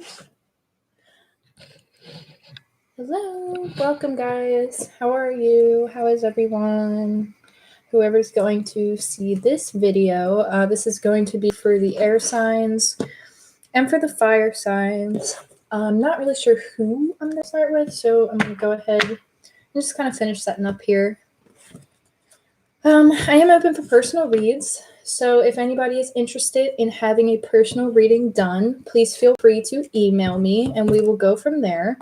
Oops. Hello, welcome guys. How are you? How is everyone? Whoever's going to see this video, this is going to be for the air signs and for the fire signs. I'm not really sure who I'm going to start with, so I'm going to go ahead and just kind of finish setting up here. I am open for personal reads, so if anybody is interested in having a personal reading done, please feel free to email me and we will go from there.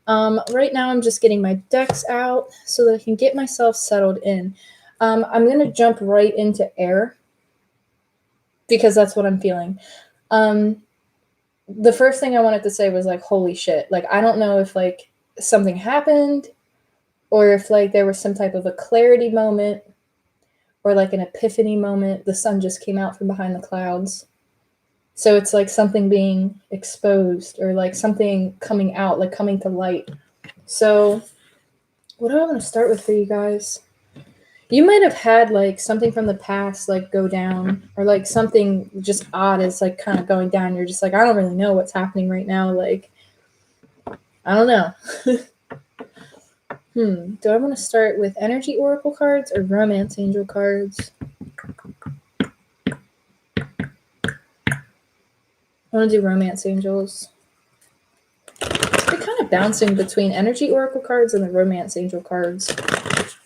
Right now I'm just getting my decks out so that I can get myself settled in. I'm going to jump right into air because that's what I'm feeling. The first thing I wanted to say was like, holy shit. Like, I don't know if like something happened or if like there was some type of a clarity moment or like an epiphany moment. The sun just came out from behind the clouds. So it's like something being exposed or like something coming out, like coming to light. So what do I want to start with for you guys? You might have had like something from the past like go down or like something just odd is like kind of going down. You're just like, I don't really know what's happening right now. Like, I don't know. Do I want to start with energy oracle cards or romance angel cards? I want to do romance angels. They're kind of bouncing between energy oracle cards and the romance angel cards.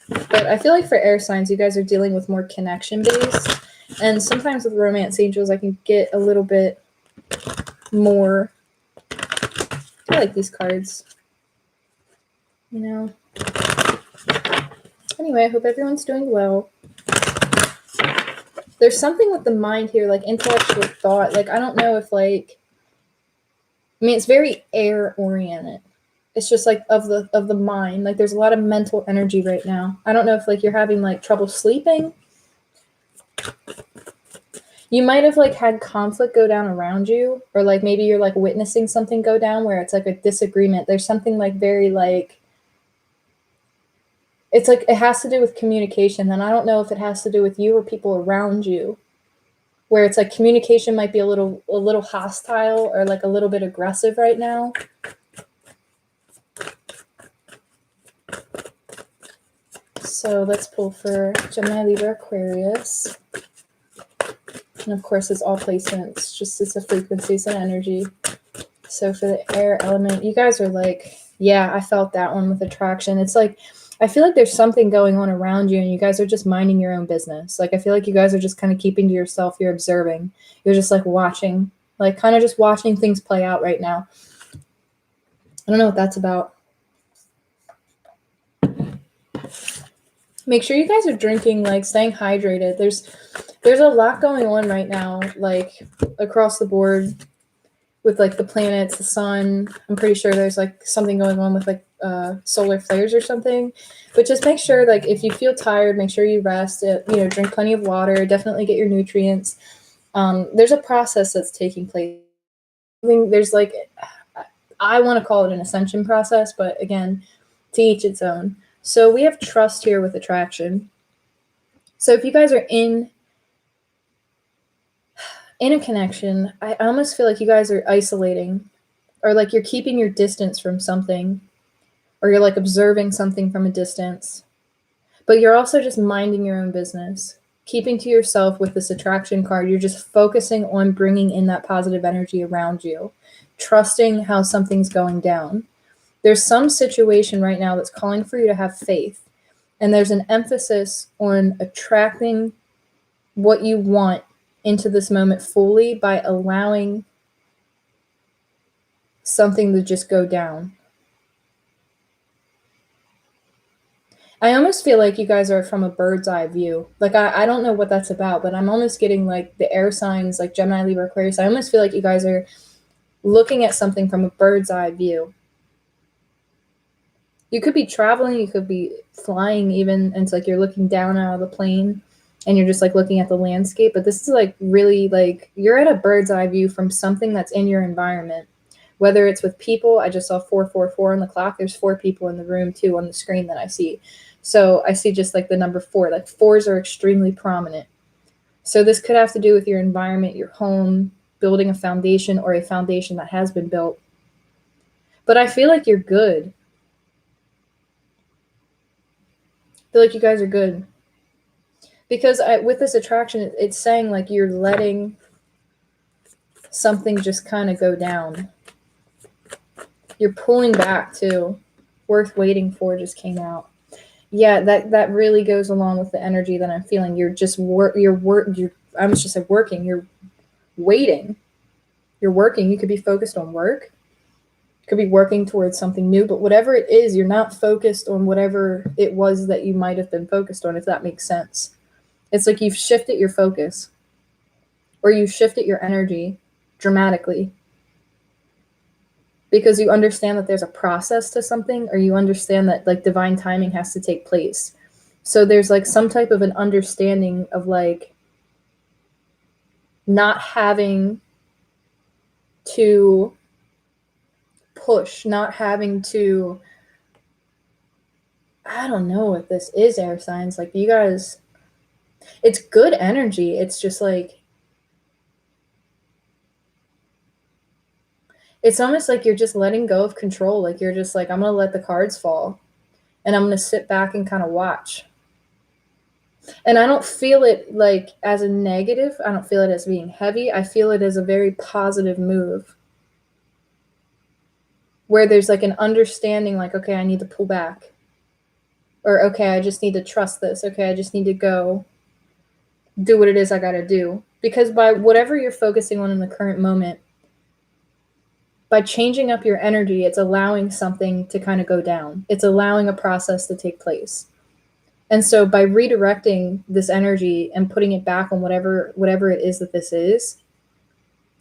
But I feel like for air signs, you guys are dealing with more connection based. And sometimes with romance angels, I can get a little bit more. I like these cards. You know. Anyway, I hope everyone's doing well. There's something with the mind here, like intellectual thought. Like, I don't know if like, I mean, it's very air oriented. It's just like of the mind. Like there's a lot of mental energy right now. I don't know if like you're having like trouble sleeping. You might have like had conflict go down around you, or like maybe you're like witnessing something go down where it's like a disagreement. There's something like very like, it's like it has to do with communication. And I don't know if it has to do with you or people around you, where it's like communication might be a little hostile or like a little bit aggressive right now. So let's pull for Gemini, Libra, Aquarius. And of course, it's all placements, just it's a frequencies and energy. So for the air element, you guys are like, yeah, I felt that one with attraction. It's like, I feel like there's something going on around you and you guys are just minding your own business. Like, I feel like you guys are just kind of keeping to yourself. You're observing. You're just like watching, like kind of just watching things play out right now. I don't know what that's about. Make sure you guys are drinking, like staying hydrated. There's a lot going on right now, like across the board with like the planets, the sun. I'm pretty sure there's like something going on with like solar flares or something. But just make sure, like if you feel tired, make sure you rest. Drink plenty of water. Definitely get your nutrients. There's a process that's taking place. There's like, I want to call it an ascension process, but again, to each its own. So we have trust here with attraction. So if you guys are in a connection, I almost feel like you guys are isolating, or like you're keeping your distance from something, or you're like observing something from a distance, but you're also just minding your own business, keeping to yourself with this attraction card. You're just focusing on bringing in that positive energy around you, trusting how something's going down. There's some situation right now that's calling for you to have faith, and there's an emphasis on attracting what you want into this moment fully by allowing something to just go down. I almost feel like you guys are from a bird's eye view. Like, I don't know what that's about, but I'm almost getting like the air signs, like Gemini, Libra, Aquarius. I almost feel like you guys are looking at something from a bird's eye view. You could be traveling, you could be flying even, and it's like you're looking down out of the plane and you're just like looking at the landscape. But this is like really like you're at a bird's eye view from something that's in your environment. Whether it's with people, I just saw 444 on the clock. There's 4 people in the room too on the screen that I see. So I see just like the number 4. Like 4s are extremely prominent. So this could have to do with your environment, your home, building a foundation or a foundation that has been built. But I feel like you're good. I feel like you guys are good. Because with this attraction, it's saying like you're letting something just kind of go down. You're pulling back too. Worth waiting for just came out. Yeah, that really goes along with the energy that I'm feeling. You're just I was just like working. You're waiting. You're working. You could be focused on work. Could be working towards something new, but whatever it is, you're not focused on whatever it was that you might have been focused on, if that makes sense. It's like you've shifted your focus, or you shifted your energy dramatically, because you understand that there's a process to something, or you understand that like divine timing has to take place. So there's like some type of an understanding of like not having to push, not having to, I don't know what this is, air signs. Like you guys, it's good energy. It's just like, it's almost like you're just letting go of control. Like you're just like, I'm going to let the cards fall and I'm going to sit back and kind of watch. And I don't feel it like as a negative. I don't feel it as being heavy. I feel it as a very positive move, where there's like an understanding like, okay, I need to pull back. Or, okay, I just need to trust this. Okay, I just need to go do what it is I got to do. Because by whatever you're focusing on in the current moment, by changing up your energy, it's allowing something to kind of go down. It's allowing a process to take place. And so by redirecting this energy and putting it back on whatever it is that this is,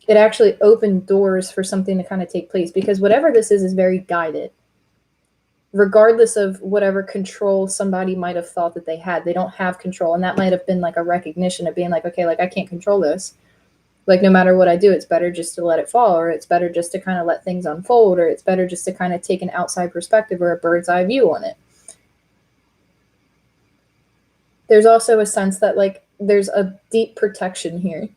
it actually opened doors for something to kind of take place, because whatever this is very guided. Regardless of whatever control somebody might have thought that they had, they don't have control. And that might have been like a recognition of being like, okay, like I can't control this. Like no matter what I do, it's better just to let it fall, or it's better just to kind of let things unfold, or it's better just to kind of take an outside perspective or a bird's eye view on it. There's also a sense that like there's a deep protection here,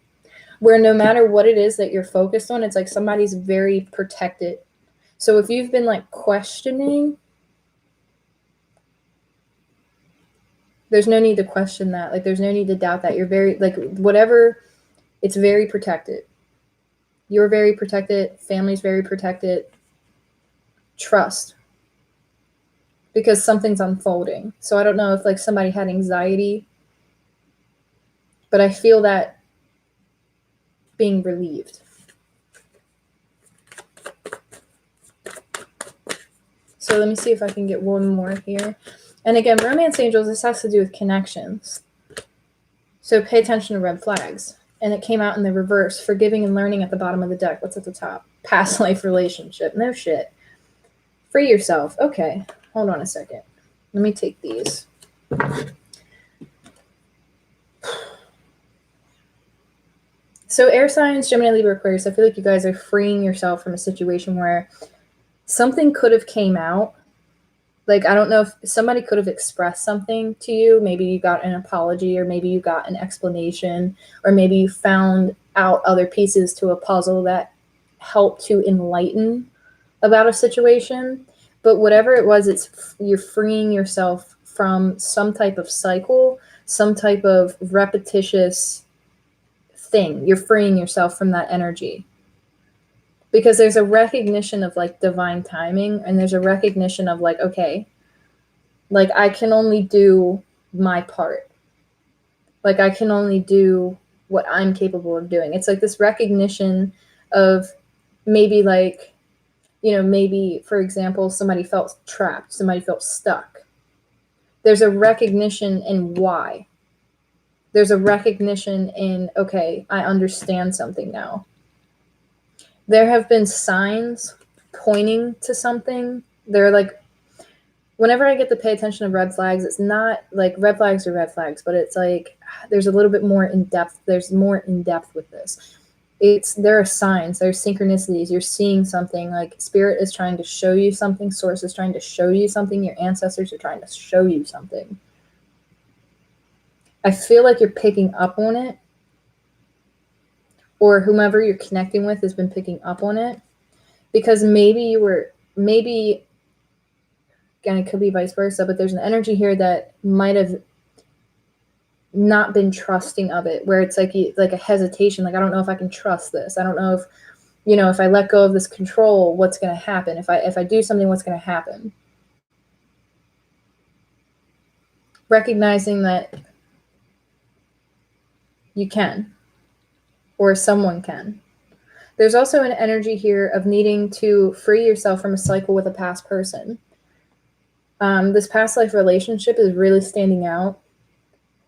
where no matter what it is that you're focused on, it's like somebody's very protected. So if you've been like questioning, there's no need to question that. Like there's no need to doubt that. You're very like whatever, it's very protected. You're very protected. Family's very protected. Trust. Because something's unfolding. So I don't know if like somebody had anxiety, but I feel that being relieved. So let me see if I can get one more here. And again, romance angels, this has to do with connections. So pay attention to red flags. And it came out in the reverse. Forgiving and learning at the bottom of the deck. What's at the top? Past life relationship. No shit. Free yourself. Okay. Hold on a second. Let me take these. So air signs, Gemini, Libra, Aquarius, I feel like you guys are freeing yourself from a situation where something could have came out. Like, I don't know if somebody could have expressed something to you. Maybe you got an apology, or maybe you got an explanation, or maybe you found out other pieces to a puzzle that helped to enlighten about a situation. But whatever it was, you're freeing yourself from some type of cycle, some type of repetitious thing. You're freeing yourself from that energy. Because there's a recognition of like divine timing, and there's a recognition of like, okay, like I can only do my part. Like I can only do what I'm capable of doing. It's like this recognition of maybe like, you know, maybe for example, somebody felt trapped, somebody felt stuck. There's a recognition in why. There's a recognition in, okay, I understand something now. There have been signs pointing to something. They're like, whenever I get to pay attention to red flags, it's not like red flags are red flags, but it's like there's a little bit more in depth. There's more in depth with this. There are signs, there's synchronicities. You're seeing something, like spirit is trying to show you something, source is trying to show you something, your ancestors are trying to show you something. I feel like you're picking up on it. or whomever you're connecting with has been picking up on it, because maybe again, it could be vice versa, but there's an energy here that might have not been trusting of it, where it's like a hesitation, like I don't know if I can trust this, I don't know if, if I let go of this control, what's going to happen, if I do something, what's going to happen. Recognizing that you can, or someone can. There's also an energy here of needing to free yourself from a cycle with a past person. This past life relationship is really standing out,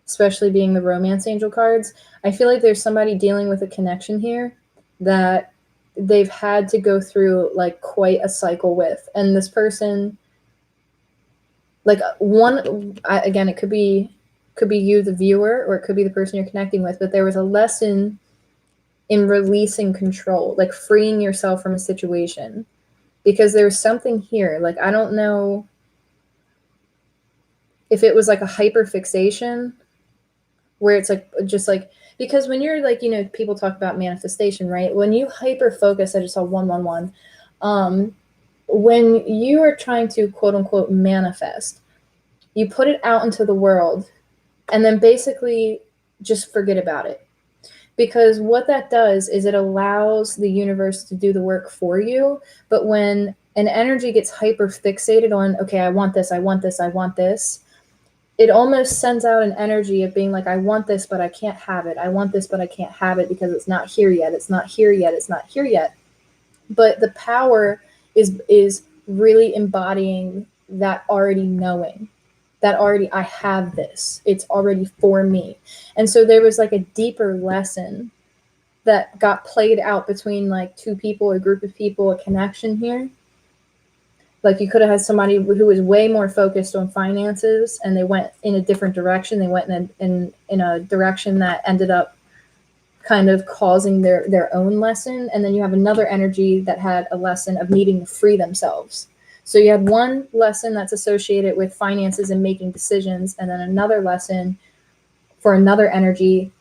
especially being the romance angel cards. I feel like there's somebody dealing with a connection here that they've had to go through like quite a cycle with. And this person, like again, it could be you, the viewer, or it could be the person you're connecting with, but there was a lesson in releasing control, like freeing yourself from a situation, because there's something here. Like, I don't know if it was like a hyper fixation where it's like, just like, because when you're like, people talk about manifestation, right? When you hyper focus, I just saw 111. When you are trying to quote unquote manifest, you put it out into the world and then basically just forget about it. Because what that does is it allows the universe to do the work for you. But when an energy gets hyper fixated on, okay, I want this, I want this, I want this, it almost sends out an energy of being like, I want this, but I can't have it. I want this, but I can't have it because it's not here yet. It's not here yet. It's not here yet. But the power is really embodying that already knowing, that already, I have this. It's already for me. And so there was like a deeper lesson that got played out between like two people, a group of people, a connection here. Like, you could have had somebody who was way more focused on finances and they went in a different direction. They went in a direction that ended up kind of causing their own lesson. And then you have another energy that had a lesson of needing to free themselves. So you had one lesson that's associated with finances and making decisions, and then another lesson for another energy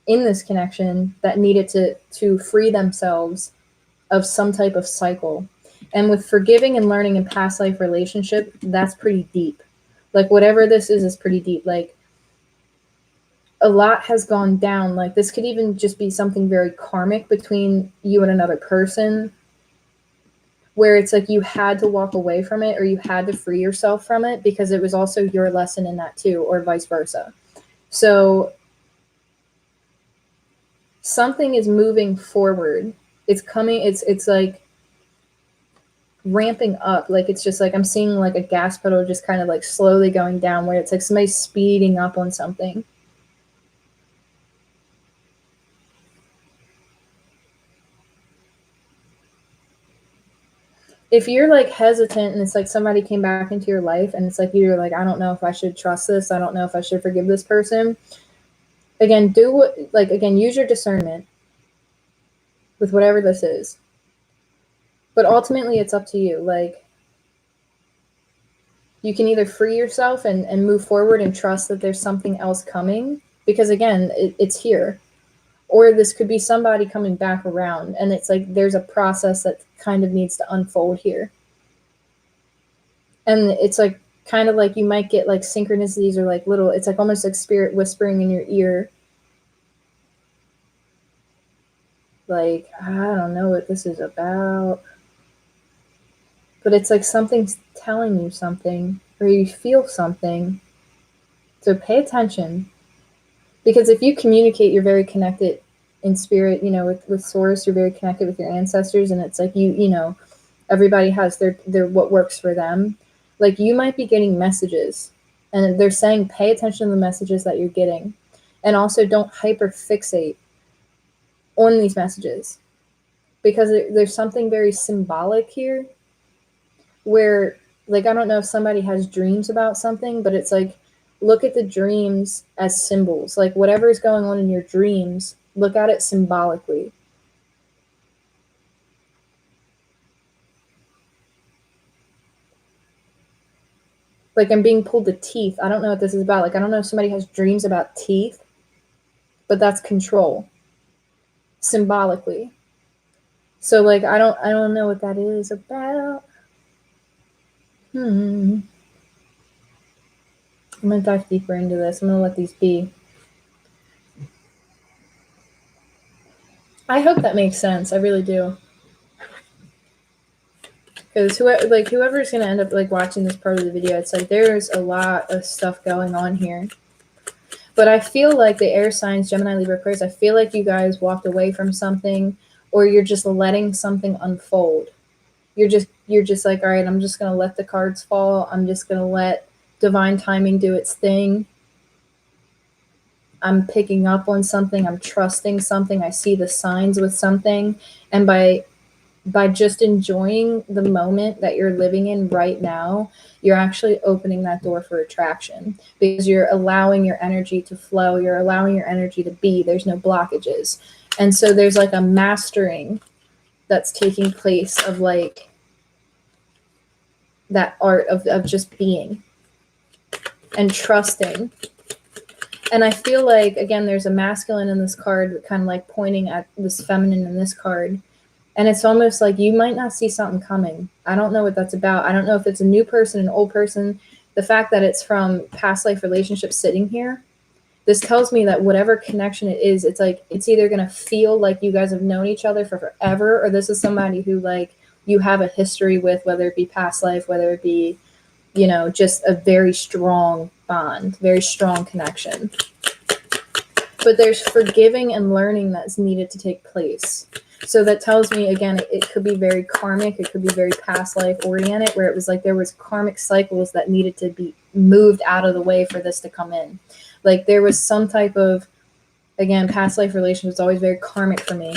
in this connection that needed to free themselves of some type of cycle. And with forgiving and learning in past life relationship, that's pretty deep. Like, whatever this is pretty deep. Like, a lot has gone down. Like, this could even just be something very karmic between you and another person, where it's like you had to walk away from it, or you had to free yourself from it because it was also your lesson in that too, or vice versa. So something is moving forward. It's coming. It's like ramping up. Like, it's just like I'm seeing like a gas pedal just kind of like slowly going down, where it's like somebody's speeding up on something. If you're like hesitant and it's like somebody came back into your life and it's like you're like, I don't know if I should trust this, I don't know if I should forgive this person, again, use your discernment with whatever this is. But ultimately it's up to you. Like, you can either free yourself and move forward and trust that there's something else coming, because again, it's here. Or this could be somebody coming back around, and it's like there's a process that kind of needs to unfold here. And it's like kind of like you might get like synchronicities, or like little, it's like almost like spirit whispering in your ear. Like, I don't know what this is about, but it's like something's telling you something, or you feel something. So pay attention. Because if you communicate, you're very connected in spirit, with source, you're very connected with your ancestors. And it's like, everybody has their what works for them. Like, you might be getting messages and they're saying, pay attention to the messages that you're getting. And also don't hyper fixate on these messages, because there's something very symbolic here where, like, I don't know if somebody has dreams about something, but it's like, look at the dreams as symbols. Like, whatever is going on in your dreams, look at it symbolically. Like, I'm being pulled to teeth. I don't know what this is about. Like, I don't know if somebody has dreams about teeth, but that's control. symbolically. So like I don't know what that is about. I'm gonna dive deeper into this. I'm gonna let these be. I hope that makes sense. I really do. Because whoever's gonna end up like watching this part of the video, it's like there's a lot of stuff going on here. But I feel like the air signs, Gemini, Libra, Aquarius, I feel like you guys walked away from something, or you're just letting something unfold. You're just like, all right, I'm just gonna let the cards fall. I'm just gonna let divine timing do its thing. I'm picking up on something. I'm trusting something. I see the signs with something, and by just enjoying the moment that you're living in right now, you're actually opening that door for attraction, because you're allowing your energy to flow. You're allowing your energy to be. There's no blockages. And so there's like a mastering that's taking place of like that art of just being and trusting. And I feel like, again, there's a masculine in this card kind of like pointing at this feminine in this card. And it's almost like you might not see something coming. I don't know what that's about. I don't know if it's a new person, an old person. The fact that it's from past life relationships sitting here, this tells me that whatever connection it is, it's like it's either going to feel like you guys have known each other for forever, or this is somebody who like you have a history with, whether it be past life, whether it be, you know, just a very strong bond, very strong connection. But there's forgiving and learning that's needed to take place. So that tells me, again, it could be very karmic. It could be very past life oriented, where it was like there was karmic cycles that needed to be moved out of the way for this to come in. Like there was some type of, again, past life relationship is always very karmic for me.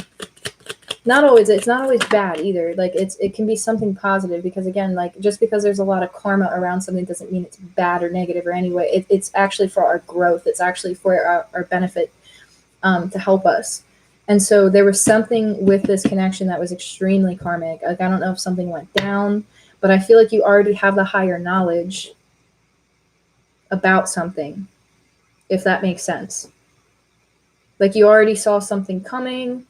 Not always, it's not always bad either. Like it can be something positive, because again, like just because there's a lot of karma around something doesn't mean it's bad or negative or anyway. It's actually for our growth. It's actually for our benefit, to help us. And so there was something with this connection that was extremely karmic. Like I don't know if something went down, but I feel like you already have the higher knowledge about something, if that makes sense. Like you already saw something coming,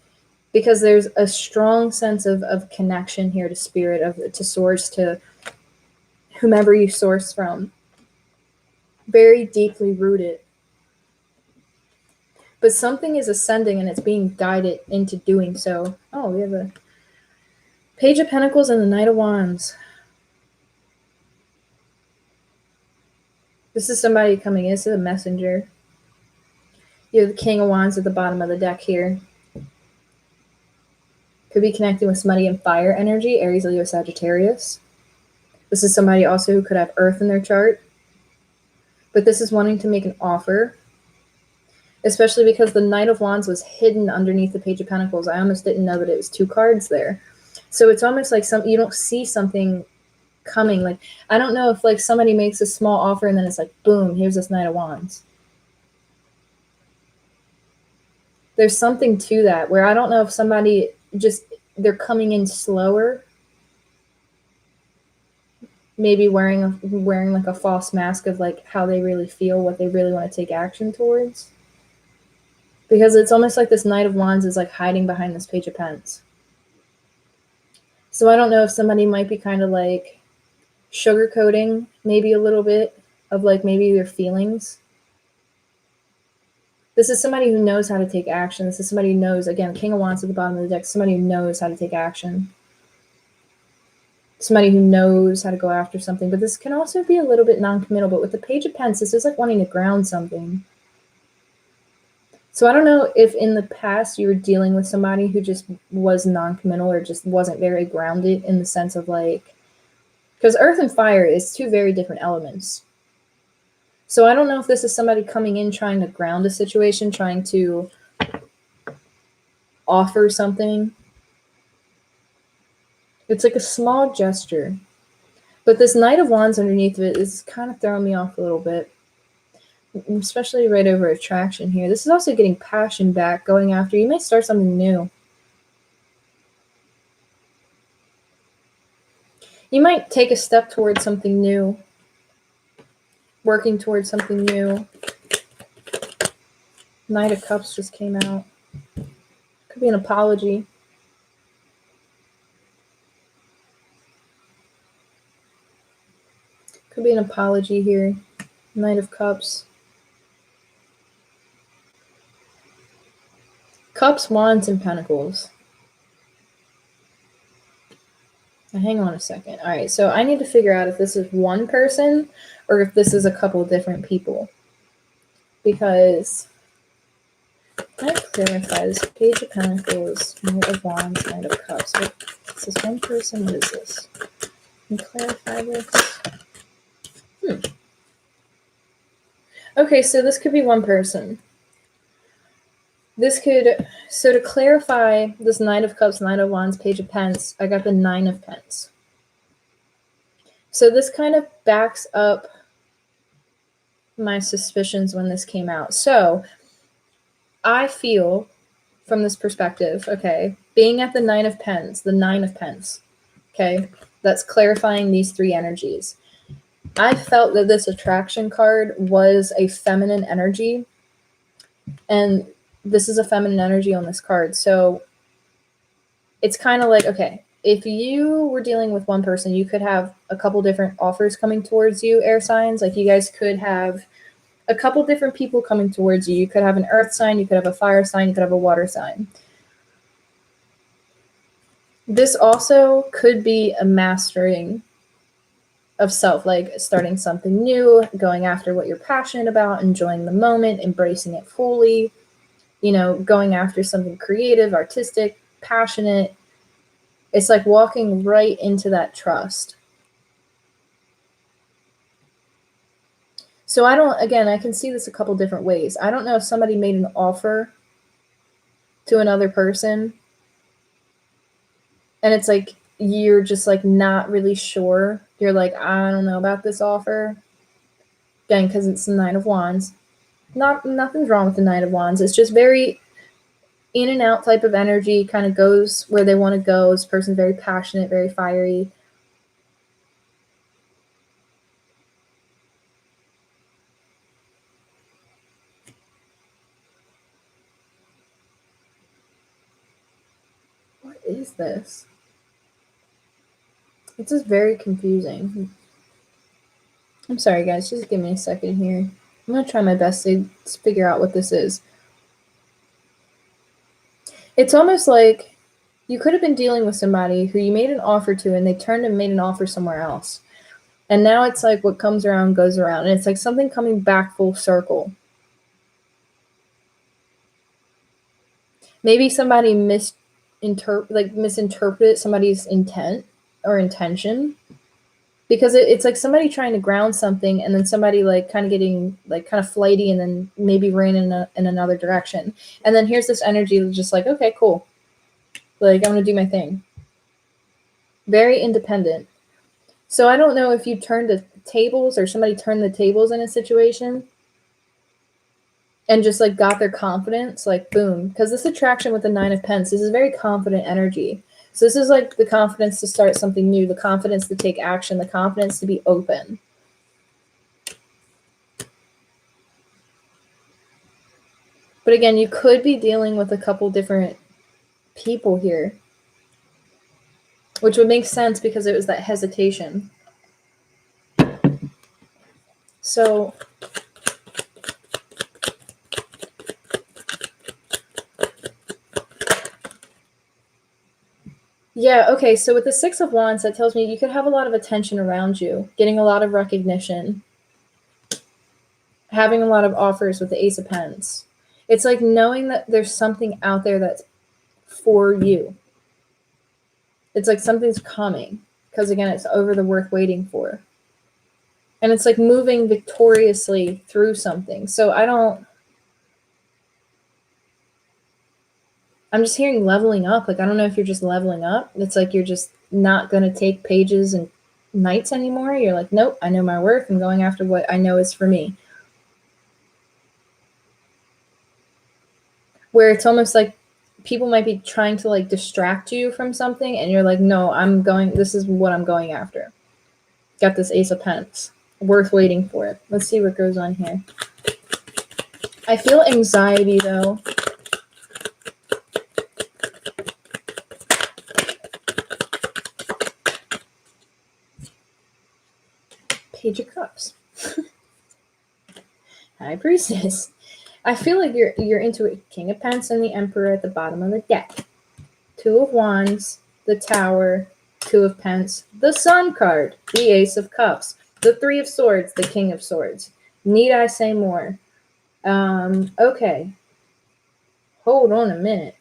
because there's a strong sense of connection here to spirit, to source, to whomever you source from. Very deeply rooted. But something is ascending and it's being guided into doing so. Oh, we have a Page of Pentacles and the Knight of Wands. This is somebody coming in. This is a messenger. You have the King of Wands at the bottom of the deck here. Could be connecting with somebody in fire energy, Aries, Leo, Sagittarius. This is somebody also who could have Earth in their chart. But this is wanting to make an offer, especially because the Knight of Wands was hidden underneath the Page of Pentacles. I almost didn't know that it was two cards there. So it's almost like you don't see something coming. Like, I don't know if like somebody makes a small offer and then it's like, boom, here's this Knight of Wands. There's something to that where I don't know if somebody just, they're coming in slower, maybe wearing like a false mask of like how they really feel, what they really want to take action towards. Because it's almost like this Knight of Wands is like hiding behind this Page of Pentacles. So I don't know if somebody might be kind of like sugarcoating maybe a little bit of like maybe their feelings. This is somebody who knows how to take action. This is somebody who knows, again, King of Wands at the bottom of the deck, somebody who knows how to take action. Somebody who knows how to go after something. But this can also be a little bit non-committal. But with the Page of Pentacles, this is like wanting to ground something. So I don't know if in the past you were dealing with somebody who just was non-committal or just wasn't very grounded, in the sense of like, because earth and fire is two very different elements. So I don't know if this is somebody coming in trying to ground a situation, trying to offer something. It's like a small gesture. But this Knight of Wands underneath of it is kind of throwing me off a little bit. Especially right over attraction here. This is also getting passion back, going after. You may start something new. You might take a step towards something new. Working towards something new. Knight of Cups just came out. Could be an apology. Could be an apology here. Knight of Cups. Cups, Wands, and Pentacles. Now, hang on a second. All right, so I need to figure out if this is one person or if this is a couple different people. Because I clarify this. Page of Pentacles, Knight of Wands, Knight of Cups. What, is this one person? What is this? Can you clarify this? Okay, so this could be one person. This could, so to clarify this Knight of Cups, Knight of Wands, Page of Pence, I got the 9 of Pence. So this kind of backs up my suspicions when this came out. So I feel from this perspective, okay, being at the 9 of Pence, okay, that's clarifying these 3 energies. I felt that this attraction card was a feminine energy, and this is a feminine energy on this card. So it's kind of like, okay, if you were dealing with one person, you could have a couple different offers coming towards you, air signs. Like you guys could have a couple different people coming towards you. You could have an earth sign, you could have a fire sign, you could have a water sign. This also could be a mastering of self, like starting something new, going after what you're passionate about, enjoying the moment, embracing it fully, you know, going after something creative, artistic, passionate. It's like walking right into that trust. So I can see this a couple different ways. I don't know if somebody made an offer to another person and it's like, you're just like not really sure. You're like, I don't know about this offer. Again, because it's the 9 of Wands. Nothing's wrong with the 9 of Wands. It's just very in and out type of energy, kind of goes where they want to go. This person's very passionate, very fiery. What is this? It's just very confusing. I'm sorry, guys. Just give me a second here. I'm going to try my best to figure out what this is. It's almost like you could have been dealing with somebody who you made an offer to and they turned and made an offer somewhere else. And now it's like what comes around goes around. And it's like something coming back full circle. Maybe somebody misinterpret somebody's intent or intention. Because it's like somebody trying to ground something and then somebody like kind of getting like kind of flighty and then maybe ran in another direction. And then here's this energy that's just like, okay, cool. Like, I'm going to do my thing. Very independent. So I don't know if you turned the tables or somebody turned the tables in a situation and just like got their confidence, like boom. Because this attraction with the 9 of Pence, this is very confident energy. So this is like the confidence to start something new, the confidence to take action, the confidence to be open. But again, you could be dealing with a couple different people here, which would make sense because it was that hesitation. So yeah, okay, so with the 6 of Wands, that tells me you could have a lot of attention around you, getting a lot of recognition, having a lot of offers with the Ace of Pence. It's like knowing that there's something out there that's for you. It's like something's coming, because again, it's over the worth waiting for. And it's like moving victoriously through something. So I'm just hearing leveling up. Like, I don't know if you're just leveling up. It's like you're just not going to take pages and knights anymore. You're like, nope, I know my worth. I'm going after what I know is for me. Where it's almost like people might be trying to like distract you from something and you're like, no, this is what I'm going after. Got this Ace of Pence. Worth waiting for it. Let's see what goes on here. I feel anxiety though. Page of Cups. High Priestess. I feel like you're into it. King of Pence and the Emperor at the bottom of the deck. Two of Wands, the Tower, Two of Pence, the Sun card, the Ace of Cups, the Three of Swords, the King of Swords. Need I say more? Okay. Hold on a minute.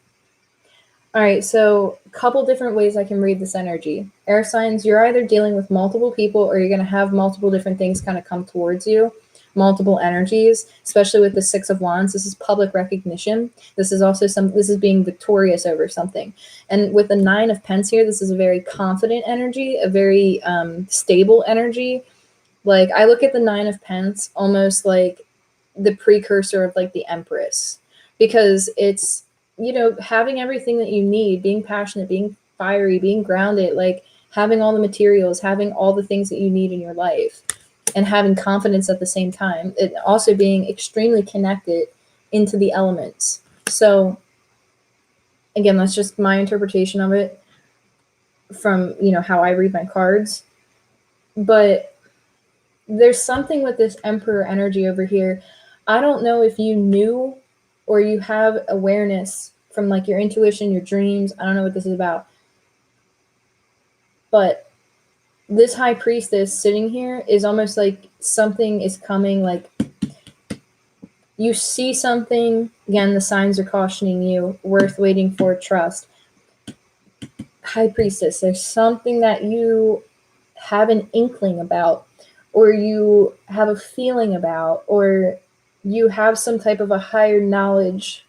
All right, so a couple different ways I can read this energy. Air signs, you're either dealing with multiple people or you're going to have multiple different things kind of come towards you, multiple energies, especially with the Six of Wands. This is public recognition. This is also this is being victorious over something. And with the Nine of Pence here, this is a very confident energy, a very stable energy. Like, I look at the Nine of Pence almost like the precursor of like the Empress, because it's, you know, having everything that you need, being passionate, being fiery, being grounded, like having all the materials, having all the things that you need in your life, and having confidence at the same time. It also being extremely connected into the elements. So again, that's just my interpretation of it from, you know, how I read my cards. But there's something with this Emperor energy over here. I don't know if you knew or you have awareness from like your intuition, your dreams. I don't know what this is about. But this High Priestess sitting here is almost like something is coming, like you see something. Again, the signs are cautioning you, worth waiting for, trust. High Priestess, there's something that you have an inkling about, or you have a feeling about, or you have some type of a higher knowledge.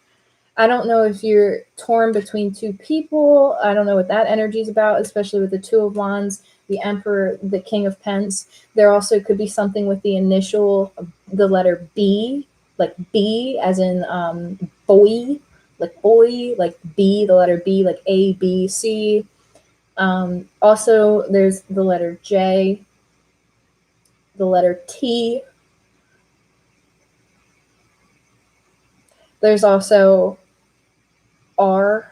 I don't know if you're torn between two people. I don't know what that energy is about, especially with the Two of Wands, the Emperor, the King of Pence. There also could be something with the initial, the letter B, like B as in boy, like B, the letter B, like A, B, C. Also, there's the letter J, the letter T. There's also R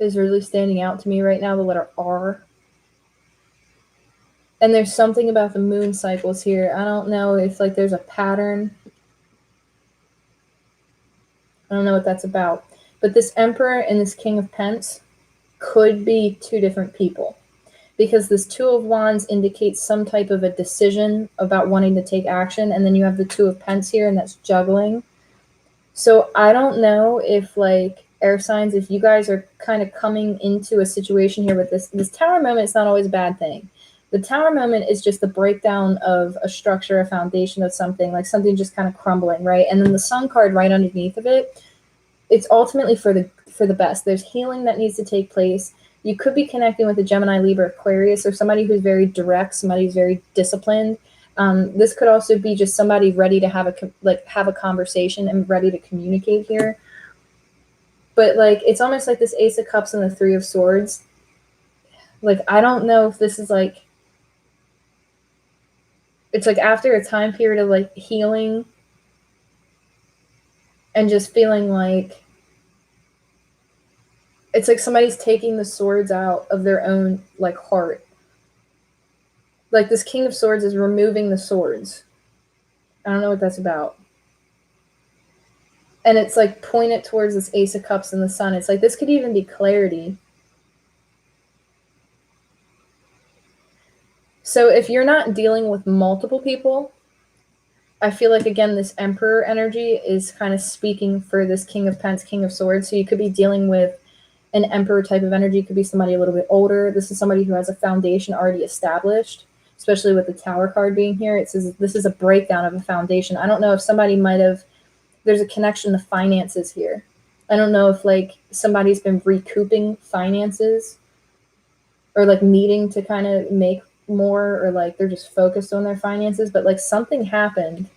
is really standing out to me right now, the letter R. And there's something about the moon cycles here. I don't know if like there's a pattern. I don't know what that's about. But this Emperor and this King of Pence could be two different people, because this Two of Wands indicates some type of a decision about wanting to take action. And then you have the Two of Pence here, and that's juggling. So I don't know if like air signs, if you guys are kind of coming into a situation here with this Tower moment, it's not always a bad thing. The Tower moment is just the breakdown of a structure, a foundation of something, like something just kind of crumbling, right? And then the Sun card right underneath of it, it's ultimately for the best. There's healing that needs to take place. You could be connecting with a Gemini, Libra, Aquarius, or somebody who's very direct, somebody who's very disciplined. This could also be just somebody ready to have a conversation and ready to communicate here. But like, it's almost like this Ace of Cups and the Three of Swords. Like, I don't know if this is like, it's like after a time period of like healing and just feeling like it's like somebody's taking the swords out of their own like heart. Like this King of Swords is removing the swords. I don't know what that's about. And it's like pointed towards this Ace of Cups and the Sun. It's like this could even be clarity. So if you're not dealing with multiple people, I feel like, again, this Emperor energy is kind of speaking for this King of Pence, King of Swords. So you could be dealing with an Emperor type of energy. It could be somebody a little bit older. This is somebody who has a foundation already established, especially with the Tower card being here. It says this is a breakdown of a foundation. I don't know if somebody might have, there's a connection to finances here. I don't know if like somebody's been recouping finances or like needing to kind of make more, or like they're just focused on their finances, but like something happened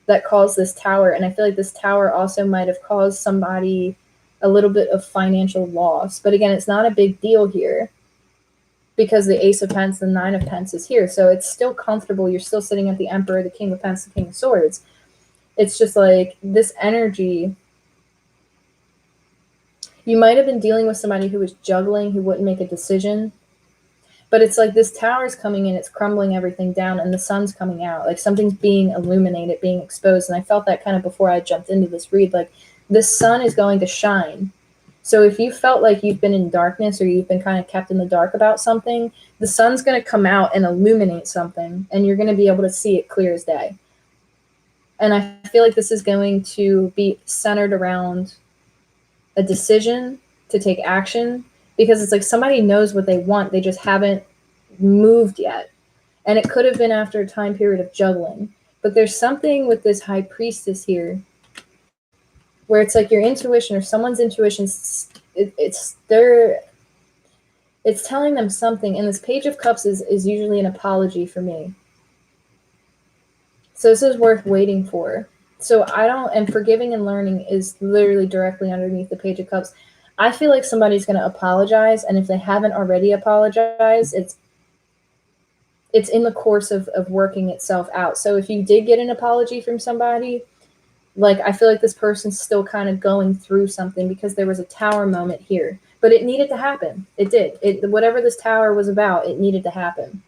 that caused this Tower. And I feel like this Tower also might have caused somebody a little bit of financial loss. But again, it's not a big deal here because the Ace of Pence, the Nine of Pence is here. So it's still comfortable. You're still sitting at the Emperor, the King of Pence, the King of Swords. It's just like this energy. You might have been dealing with somebody who was juggling, who wouldn't make a decision. But it's like this tower's coming in, it's crumbling everything down, and the sun's coming out. Like something's being illuminated, being exposed. And I felt that kind of before I jumped into this read. Like the sun is going to shine. So if you felt like you've been in darkness or you've been kind of kept in the dark about something, the sun's going to come out and illuminate something, and you're going to be able to see it clear as day. And I feel like this is going to be centered around a decision to take action, because it's like somebody knows what they want, they just haven't moved yet. And it could have been after a time period of juggling. But there's something with this high priestess here where it's like your intuition or someone's intuition, it's telling them something. And this Page of Cups is usually an apology for me. So this is worth waiting for. So and forgiving and learning is literally directly underneath the Page of Cups. I feel like somebody's going to apologize, and if they haven't already apologized, it's in the course of working itself out. So if you did get an apology from somebody, like I feel like this person's still kind of going through something, because there was a tower moment here, but it needed to happen. It did. Whatever this tower was about, it needed to happen.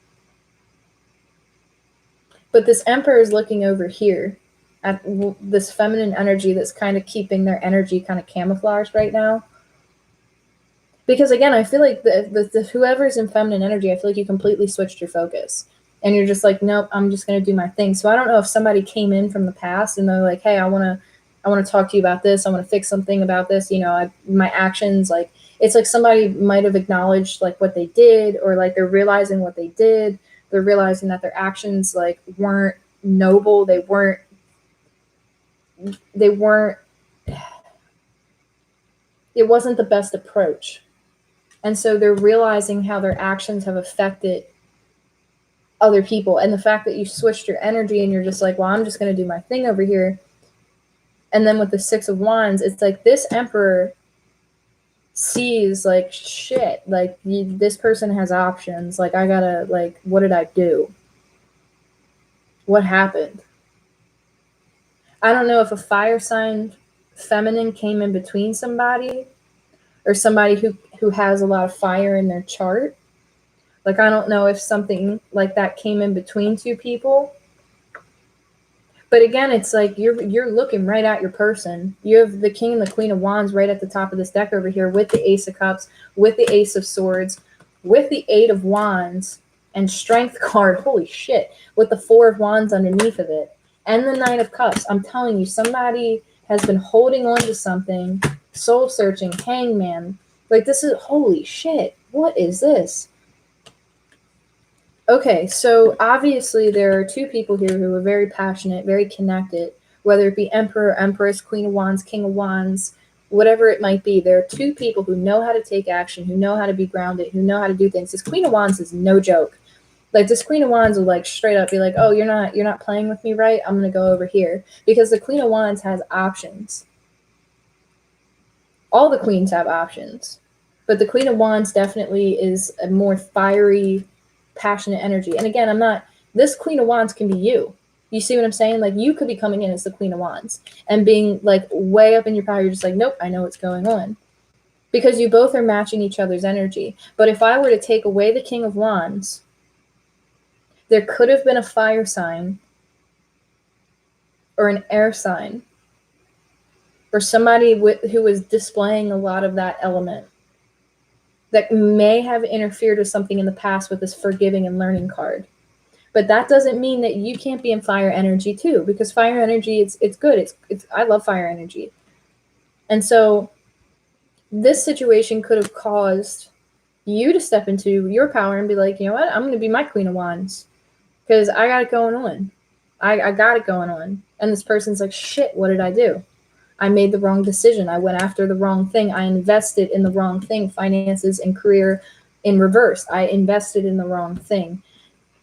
But this Emperor is looking over here at this feminine energy that's kind of keeping their energy kind of camouflaged right now. Because again, I feel like the whoever's in feminine energy, I feel like you completely switched your focus. And you're just like, nope, I'm just going to do my thing. So I don't know if somebody came in from the past and they're like, hey, I want to talk to you about this. I want to fix something about this. You know, my actions, like, it's like somebody might have acknowledged like what they did, or like they're realizing what they did. They're realizing that their actions like weren't noble. They weren't, it wasn't the best approach. And so they're realizing how their actions have affected other people. And the fact that you switched your energy and you're just like, well, I'm just going to do my thing over here. And then with the Six of Wands, it's like this Emperor sees like, shit, like this person has options. Like, I gotta, like, what did I do? What happened? I don't know if a fire sign feminine came in between somebody, or somebody who has a lot of fire in their chart. Like, I don't know if something like that came in between two people. But again, it's like you're looking right at your person. You have the King and the Queen of Wands right at the top of this deck over here, with the Ace of Cups, with the Ace of Swords, with the Eight of Wands, and Strength card. Holy shit. With the Four of Wands underneath of it. And the Knight of Cups. I'm telling you, somebody has been holding on to something, soul searching, Hangman. Like, this is, holy shit. What is this? Okay, so obviously there are two people here who are very passionate, very connected, whether it be Emperor, Empress, Queen of Wands, King of Wands, whatever it might be. There are two people who know how to take action, who know how to be grounded, who know how to do things. This Queen of Wands is no joke. Like, this Queen of Wands will like straight up be like, oh, you're not playing with me right? I'm going to go over here. Because the Queen of Wands has options. All the queens have options. But the Queen of Wands definitely is a more fiery, passionate energy. And again, this Queen of Wands can be you. You see what I'm saying? Like, you could be coming in as the Queen of Wands and being like way up in your power. You're just like, nope, I know what's going on. Because you both are matching each other's energy. But if I were to take away the King of Wands, there could have been a fire sign or an air sign, or somebody who was displaying a lot of that element that may have interfered with something in the past with this forgiving and learning card. But that doesn't mean that you can't be in fire energy too, because fire energy, it's good. I love fire energy. And so this situation could have caused you to step into your power and be like, you know what, I'm going to be my Queen of Wands because I got it going on. I got it going on. And this person's like, shit, what did I do? I made the wrong decision. I went after the wrong thing. I invested in the wrong thing. Finances and career in reverse. I invested in the wrong thing.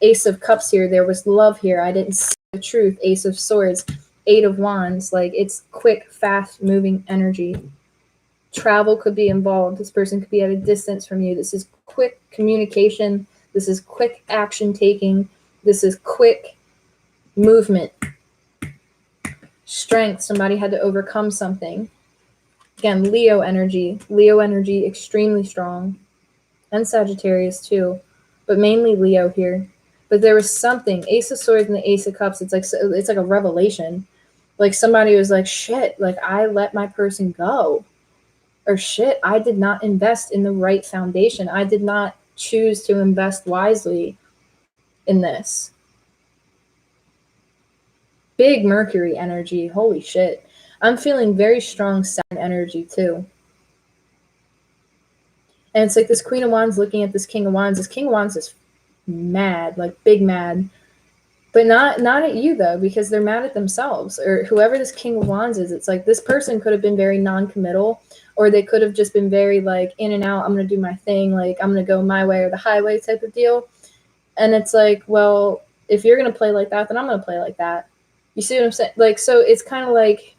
Ace of Cups here. There was love here. I didn't see the truth. Ace of Swords. Eight of Wands. Like, it's quick, fast moving energy. Travel could be involved. This person could be at a distance from you. This is quick communication. This is quick action taking. This is quick movement. Strength. Somebody had to overcome something. Again, Leo energy. Leo energy, extremely strong. And Sagittarius too. but mainly Leo here. But there was something, Ace of Swords and the Ace of Cups, it's like a revelation. Like somebody was like, shit, like I let my person go. Or shit, I did not invest in the right foundation. I did not choose to invest wisely in this. Big Mercury energy. Holy shit. I'm feeling very strong Saturn energy too. And it's like this Queen of Wands looking at this King of Wands. This King of Wands is mad, like big mad. But not at you though, because they're mad at themselves or whoever this King of Wands is. It's like this person could have been very non-committal, or they could have just been very like in and out. I'm gonna do my thing, like I'm gonna go my way or the highway type of deal. And it's like, well, if you're gonna play like that, then I'm gonna play like that. You see what I'm saying? Like, so it's kind of like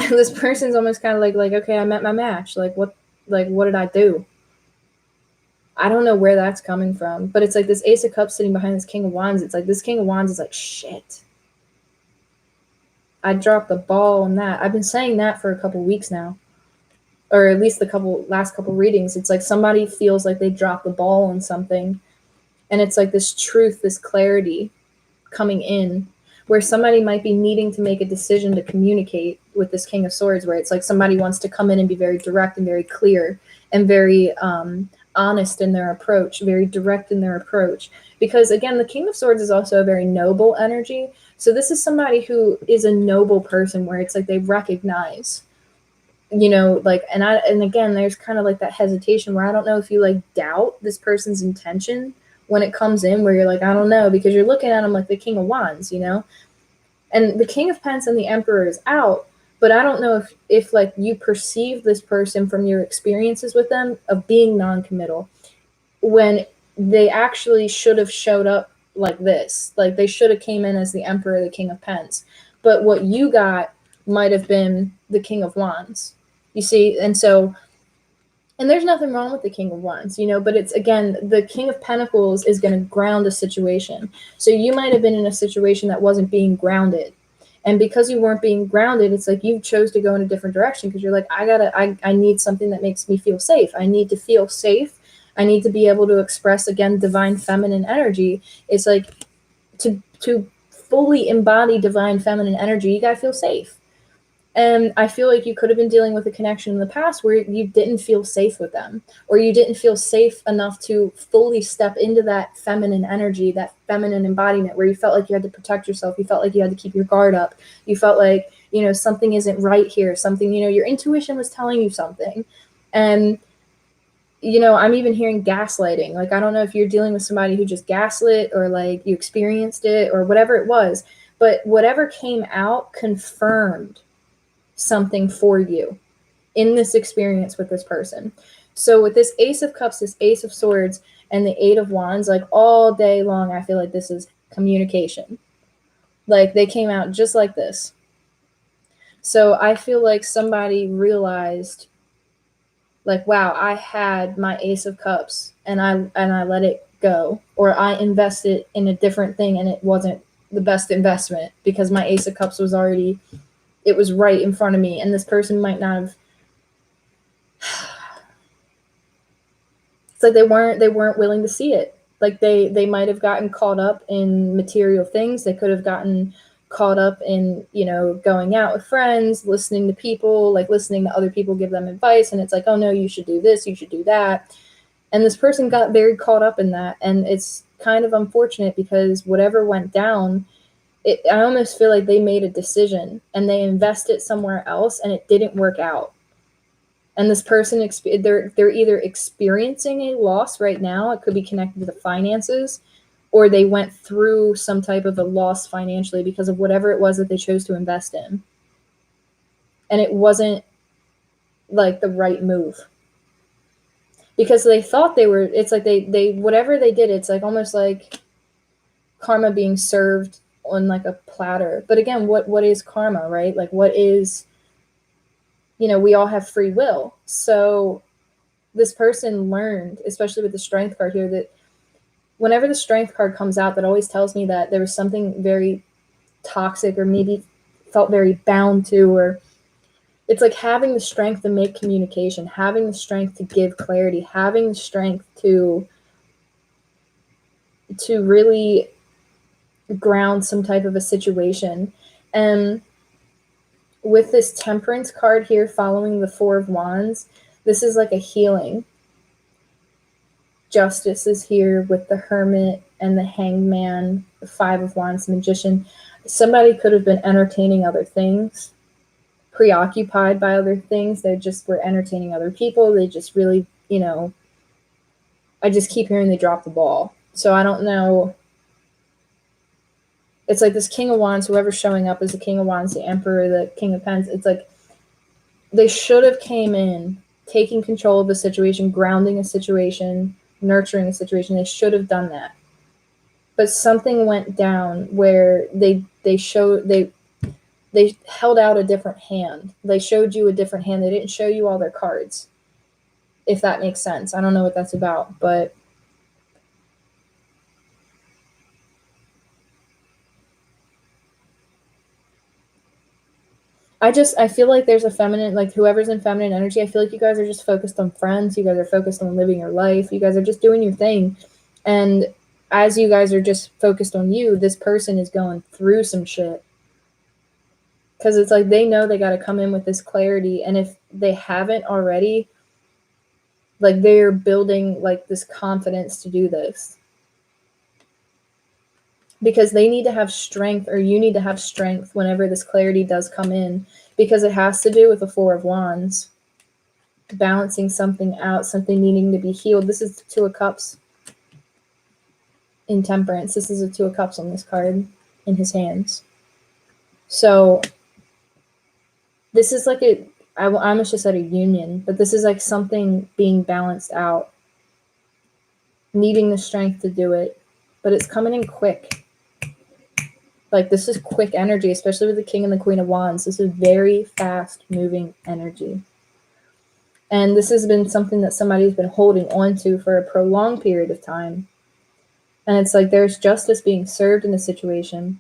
this person's almost kind of like, okay, I met my match. Like, what did I do? I don't know where that's coming from, but it's like this Ace of Cups sitting behind this King of Wands. It's like this King of Wands is like, shit. I dropped the ball on that. I've been saying that for a couple weeks now, or at least the last couple readings. It's like somebody feels like they dropped the ball on something, and it's like this truth, this clarity coming in, where somebody might be needing to make a decision to communicate with this King of Swords, where it's like somebody wants to come in and be very direct and very clear and very honest in their approach, very direct in their approach. Because again, the King of Swords is also a very noble energy. So this is somebody who is a noble person, where it's like they recognize, you know, like, and again, there's kind of like that hesitation where I don't know if you like doubt this person's intention when it comes in, where you're like, I don't know, because you're looking at them like the King of Wands, you know, and the King of Pence and the Emperor is out. But I don't know if like you perceive this person from your experiences with them of being non-committal, when they actually should have showed up like this. Like they should have came in as the Emperor, the King of Pence. But what you got might have been the King of Wands. You see? And so, and there's nothing wrong with the King of Wands, you know, but it's, again, the King of Pentacles is going to ground a situation. So you might have been in a situation that wasn't being grounded. And because you weren't being grounded, it's like you chose to go in a different direction, because you're like, I need something that makes me feel safe. I need to feel safe. I need to be able to express, again, divine feminine energy. It's like to fully embody divine feminine energy, you got to feel safe. And I feel like you could have been dealing with a connection in the past where you didn't feel safe with them, or you didn't feel safe enough to fully step into that feminine energy, that feminine embodiment, where you felt like you had to protect yourself. You felt like you had to keep your guard up. You felt like, you know, something isn't right here. Something, you know, your intuition was telling you something. And, you know, I'm even hearing gaslighting. Like, I don't know if you're dealing with somebody who just gaslit, or like you experienced it, or whatever it was, but whatever came out confirmed something for you in this experience with this person. So with this Ace of Cups, this Ace of Swords, and the Eight of Wands, like all day long, I feel like this is communication. Like they came out just like this. So I feel like somebody realized, like, wow, I had my Ace of Cups and I let it go, or I invested in a different thing and it wasn't the best investment because my Ace of Cups was already, it was right in front of me, and this person might not have. It's like they weren't willing to see it. Like they might have gotten caught up in material things. They could have gotten caught up in, you know, going out with friends, listening to people, like listening to other people give them advice, and it's like, oh no, you should do this, you should do that. And this person got very caught up in that, and it's kind of unfortunate because whatever went down, I almost feel like they made a decision and they invested somewhere else and it didn't work out. And this person, they're either experiencing a loss right now. It could be connected to the finances, or they went through some type of a loss financially because of whatever it was that they chose to invest in. And it wasn't like the right move, because they thought they were, it's like they whatever they did, it's like almost like karma being served on like a platter. But again, what is karma, right? Like what is, you know, we all have free will. So this person learned, especially with the Strength card here, that whenever the Strength card comes out, that always tells me that there was something very toxic, or maybe felt very bound to, or it's like having the strength to make communication, having the strength to give clarity, having the strength to to really ground some type of a situation. And with this Temperance card here following the Four of Wands, this is like a healing. Justice is here with the Hermit and the Hangman, the Five of Wands, Magician. Somebody could have been entertaining other things, preoccupied by other things. They just were entertaining other people. They just really, I just keep hearing they dropped the ball. So I don't know. It's like this King of Wands, whoever's showing up as the King of Wands, the Emperor, the King of Pens. It's like they should have came in, taking control of the situation, grounding a situation, nurturing a situation. They should have done that. But something went down where they held out a different hand. They showed you a different hand. They didn't show you all their cards. If that makes sense. I don't know what that's about, but I feel like there's a feminine, like whoever's in feminine energy, I feel like you guys are just focused on friends. You guys are focused on living your life. You guys are just doing your thing. And as you guys are just focused on you, this person is going through some shit. Because it's like they know they got to come in with this clarity. And if they haven't already, like they're building like this confidence to do this. Because they need to have strength, or you need to have strength whenever this clarity does come in, because it has to do with the Four of Wands, balancing something out, something needing to be healed. This is the Two of Cups in Temperance. This is a Two of Cups on this card in his hands. So this is like I almost just said a union, but this is like something being balanced out, needing the strength to do it, but it's coming in quick. Like this is quick energy, especially with the King and the Queen of Wands. This is very fast moving energy. And this has been something that somebody's been holding on to for a prolonged period of time. And it's like there's justice being served in the situation.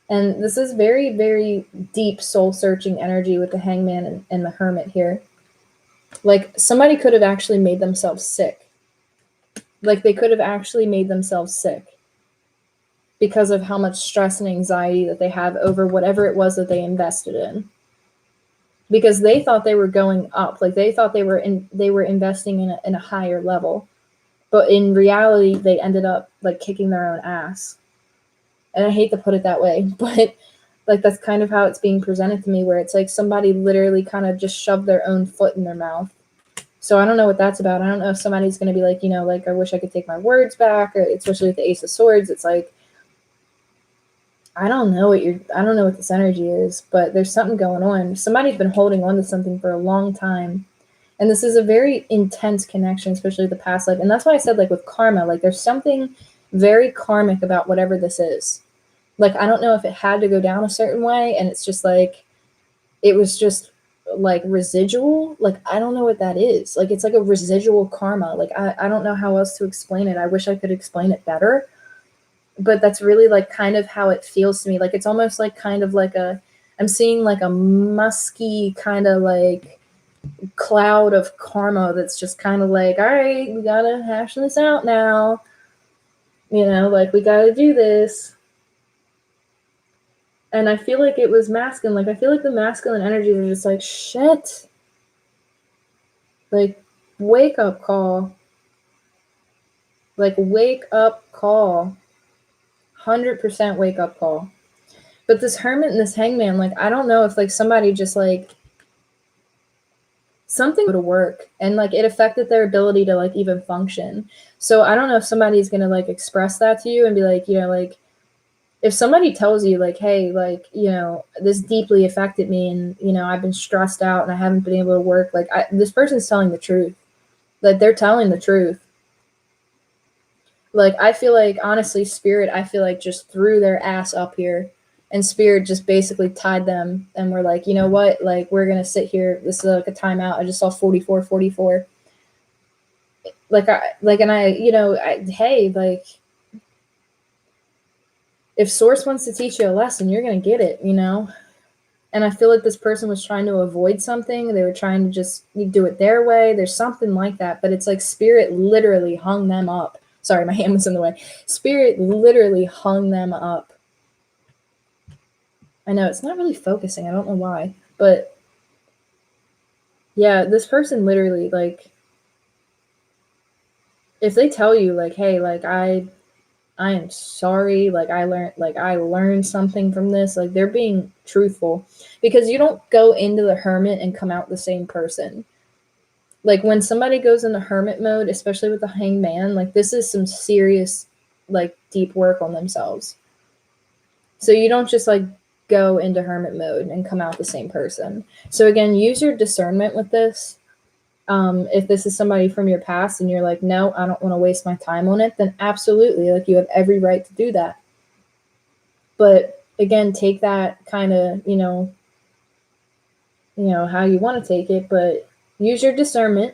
And this is very, very deep soul-searching energy with the Hangman and the Hermit here. Like somebody could have actually made themselves sick. Like they could have actually made themselves sick because of how much stress and anxiety that they have over whatever it was that they invested in. Because they thought they were going up, like they thought they were investing in a higher level, but in reality they ended up like kicking their own ass. And I hate to put it that way, but like that's kind of how it's being presented to me, where it's like somebody literally kind of just shoved their own foot in their mouth. So I don't know what that's about. I don't know if somebody's going to be like, like I wish I could take my words back, or especially with the Ace of Swords, it's like I don't know what this energy is, but there's something going on. Somebody's been holding on to something for a long time. And this is a very intense connection, especially the past life. And that's why I said, like, with karma, like, there's something very karmic about whatever this is. Like, I don't know if it had to go down a certain way, and it's just, like, it was just, like, residual. Like, I don't know what that is. Like, it's like a residual karma. Like, I don't know how else to explain it. I wish I could explain it better. But that's really, like, kind of how it feels to me. Like, it's almost like kind of like I'm seeing, like, a musky kind of, like, cloud of karma that's just kind of like, all right, we gotta hash this out now. Like, we gotta do this. And I feel like it was masculine. Like, I feel like the masculine energies are just like, shit. Like, wake up call. Like, wake up call. 100% wake up call. But this Hermit and this Hangman, like, I don't know if, like, somebody just, like, something to work, and, like, it affected their ability to, like, even function. So I don't know if somebody's gonna, like, express that to you and be like, like, if somebody tells you, like, hey, like, this deeply affected me, and, I've been stressed out and I haven't been able to work, like, this person's telling the truth. Like, they're telling the truth. Like, I feel like, honestly, Spirit, I feel like just threw their ass up here, and Spirit just basically tied them, and we're like, you know what? Like, we're going to sit here. This is like a timeout. I just saw 44. Like, hey, like, if Source wants to teach you a lesson, you're going to get it, And I feel like this person was trying to avoid something. They were trying to just do it their way. There's something like that. But it's like spirit literally hung them up. Sorry, my hand was in the way. Spirit literally hung them up. I know it's not really focusing. I don't know why. But yeah, this person literally, like, if they tell you, like, hey, like, I am sorry, like I learned something from this, like they're being truthful, because you don't go into the hermit and come out the same person. Like when somebody goes into hermit mode, especially with the hanged man, like this is some serious, like deep work on themselves. So you don't just like go into hermit mode and come out the same person. So again, use your discernment with this. If this is somebody from your past and you're like, no, I don't want to waste my time on it, then absolutely, like you have every right to do that. But again, take that kind of, how you want to take it, but use your discernment.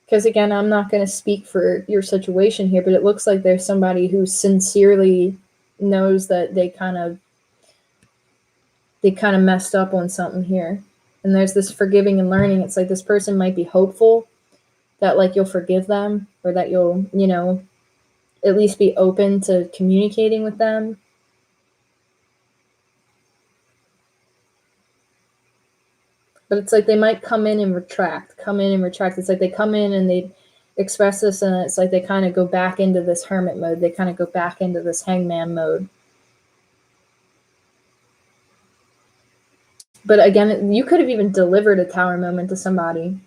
Because again, I'm not going to speak for your situation here, but it looks like there's somebody who sincerely knows that they kind of messed up on something here. And there's this forgiving and learning. It's like this person might be hopeful that like you'll forgive them, or that you'll, at least be open to communicating with them. But it's like they might come in and retract. It's like they come in and they express this, and it's like they kind of go back into this hermit mode. They kind of go back into this hangman mode. But again, you could have even delivered a tower moment to somebody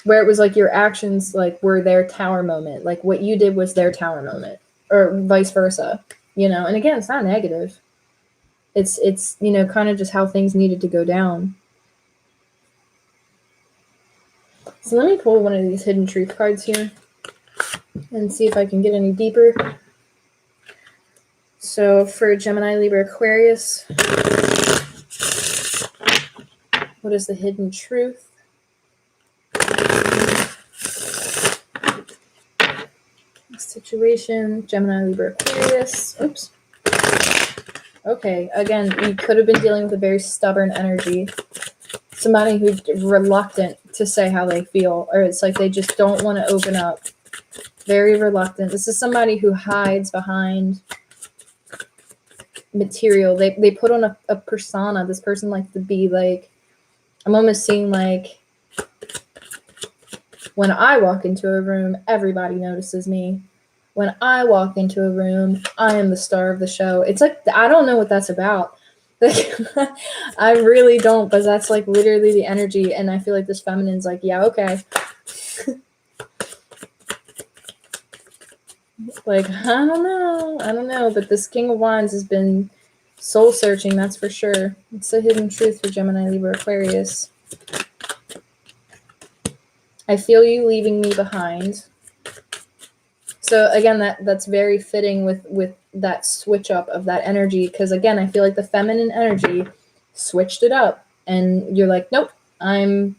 where it was like your actions like were their tower moment. Like what you did was their tower moment, or vice versa, And again, it's not negative. It's kind of just how things needed to go down. So let me pull one of these hidden truth cards here and see if I can get any deeper. So for Gemini, Libra, Aquarius, what is the hidden truth? Situation, Gemini, Libra, Aquarius. Oops. Okay, again, you could have been dealing with a very stubborn energy. Somebody who's reluctant to say how they feel, or it's like they just don't want to open up. Very reluctant. This is somebody who hides behind material. They put on a persona. This person likes to be like, I'm almost seeing like, when I walk into a room, everybody notices me. When I walk into a room, I am the star of the show. It's like, I don't know what that's about. I really don't, but that's like literally the energy. And I feel like this feminine's like, yeah, okay. Like, I don't know, but this King of Wands has been soul searching, that's for sure. It's a hidden truth for Gemini, Libra, Aquarius. I feel you leaving me behind. So again, that's very fitting with that switch up of that energy, because again, I feel like the feminine energy switched it up, and you're like, nope, I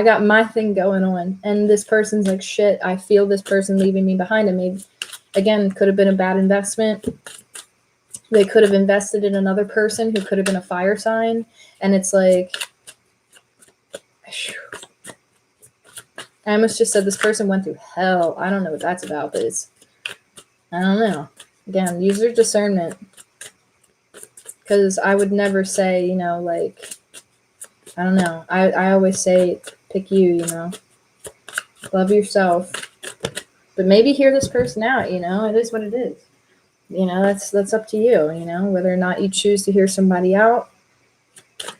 got my thing going on, and this person's like, shit, I feel this person leaving me behind. And maybe again, could have been a bad investment. They could have invested in another person who could have been a fire sign, and it's like, I almost just said this person went through hell. I don't know what that's about, but I don't know. Again, use your discernment. Because I would never say, like, I don't know. I always say, pick you, Love yourself. But maybe hear this person out, It is what it is. That's up to you, Whether or not you choose to hear somebody out,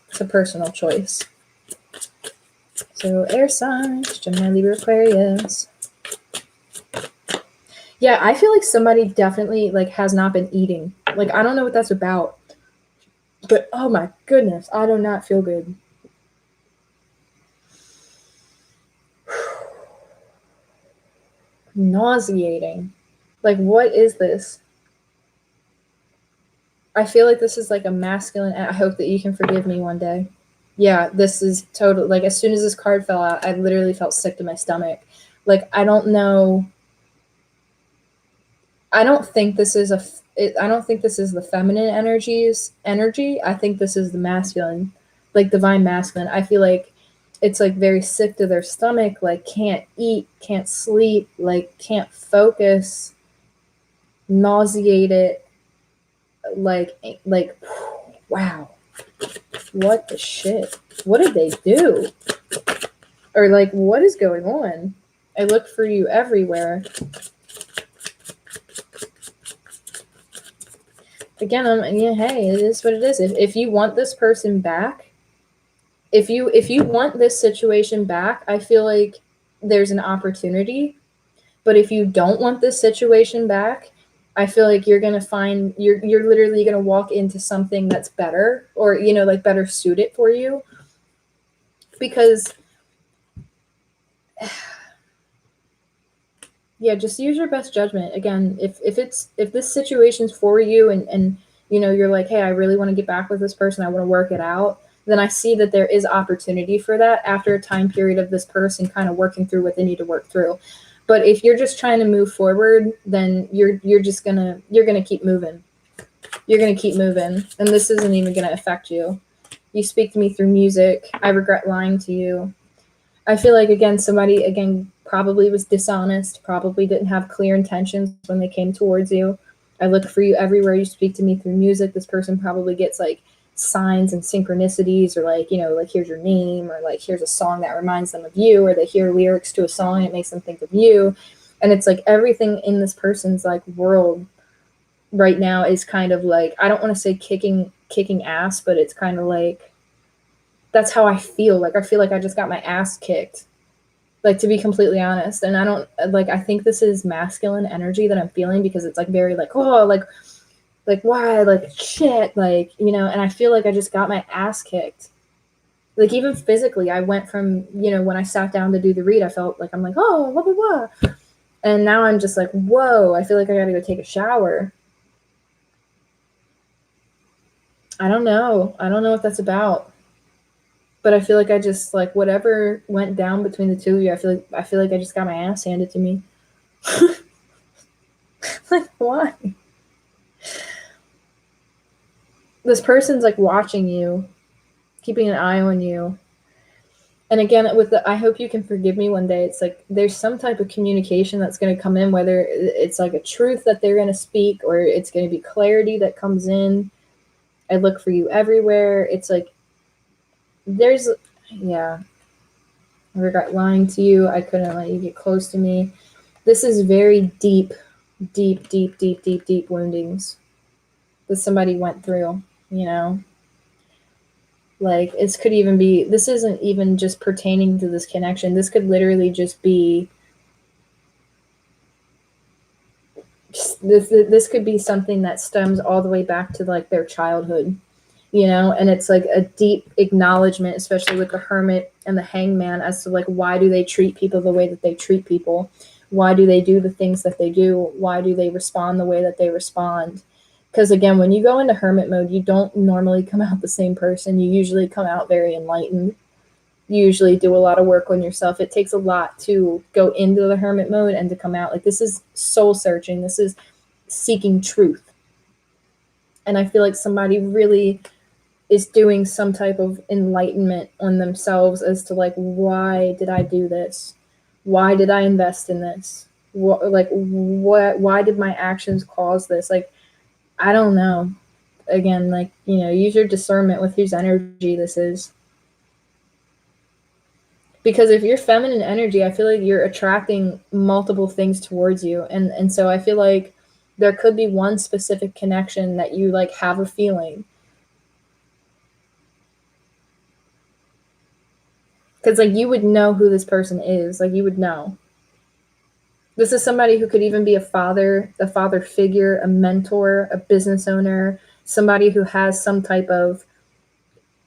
it's a personal choice. So air signs, Gemini, Libra, Aquarius. Yeah, I feel like somebody definitely like has not been eating. Like, I don't know what that's about. But oh my goodness, I do not feel good. Nauseating. Like, what is this? I feel like this is like a masculine. I hope that you can forgive me one day. Yeah, this is total. Like, as soon as this card fell out, I literally felt sick to my stomach. Like, I don't know. I don't think this is I don't think this is the feminine energy. I think this is the masculine, like divine masculine. I feel like it's like very sick to their stomach, like can't eat, can't sleep, like can't focus, nauseated, like wow, what the shit? What did they do? Or like what is going on? I look for you everywhere. Again, yeah, hey, it is what it is. If you want this person back, if you want this situation back, I feel like there's an opportunity. But if you don't want this situation back, I feel like you're gonna find you're literally gonna walk into something that's better, or like better suited for you. Because yeah, just use your best judgment. Again, if this situation's for you, and you're like, hey, I really want to get back with this person, I want to work it out, then I see that there is opportunity for that after a time period of this person kind of working through what they need to work through. But if you're just trying to move forward, then you're just you're gonna keep moving. You're gonna keep moving, and this isn't even gonna affect you. You speak to me through music. I regret lying to you. I feel like again somebody again probably was dishonest, probably didn't have clear intentions when they came towards you. I look for you everywhere. You speak to me through music. This person probably gets like signs and synchronicities, or like like here's your name, or like here's a song that reminds them of you, or they hear lyrics to a song and it makes them think of you. And it's like everything in this person's like world right now is kind of like, I don't want to say kicking ass, but it's kind of like that's how I feel. Like I feel like I just got my ass kicked, like to be completely honest. And I don't like, I think this is masculine energy that I'm feeling, because it's like very like, oh, like why, like shit, like and I feel like I just got my ass kicked. Like even physically, I went from when I sat down to do the read, I felt like I'm like, oh, blah blah blah, and now I'm just like, whoa, I feel like I gotta go take a shower. I don't know what that's about, but I feel like I just like whatever went down between the two of you, I feel like I just got my ass handed to me. Like why? This person's like watching you, keeping an eye on you. And again, with the I hope you can forgive me one day, it's like there's some type of communication that's going to come in, whether it's like a truth that they're going to speak, or it's going to be clarity that comes in. I look for you everywhere. It's like there's yeah, I regret lying to you. I couldn't let you get close to me. This is very deep, deep, deep, deep, deep, deep woundings that somebody went through, you know? Like, it could even be, this isn't even just pertaining to this connection. This could literally just be, this could be something that stems all the way back to like their childhood, and it's like a deep acknowledgement, especially with the Hermit and the Hangman, as to like why do they treat people the way that they treat people, why do they do the things that they do, why do they respond the way that they respond. Because again, when you go into hermit mode, you don't normally come out the same person. You usually come out very enlightened. You usually do a lot of work on yourself. It takes a lot to go into the hermit mode and to come out. Like, this is soul searching, this is seeking truth. And I feel like somebody really is doing some type of enlightenment on themselves as to like, why did I do this? Why did I invest in this? Why did my actions cause this? Like, I don't know. Again, like, use your discernment with whose energy this is. Because if you're feminine energy, I feel like you're attracting multiple things towards you. And so I feel like there could be one specific connection that you like have a feeling. Because like you would know who this person is. Like you would know. This is somebody who could even be a father figure, a mentor, a business owner, somebody who has some type of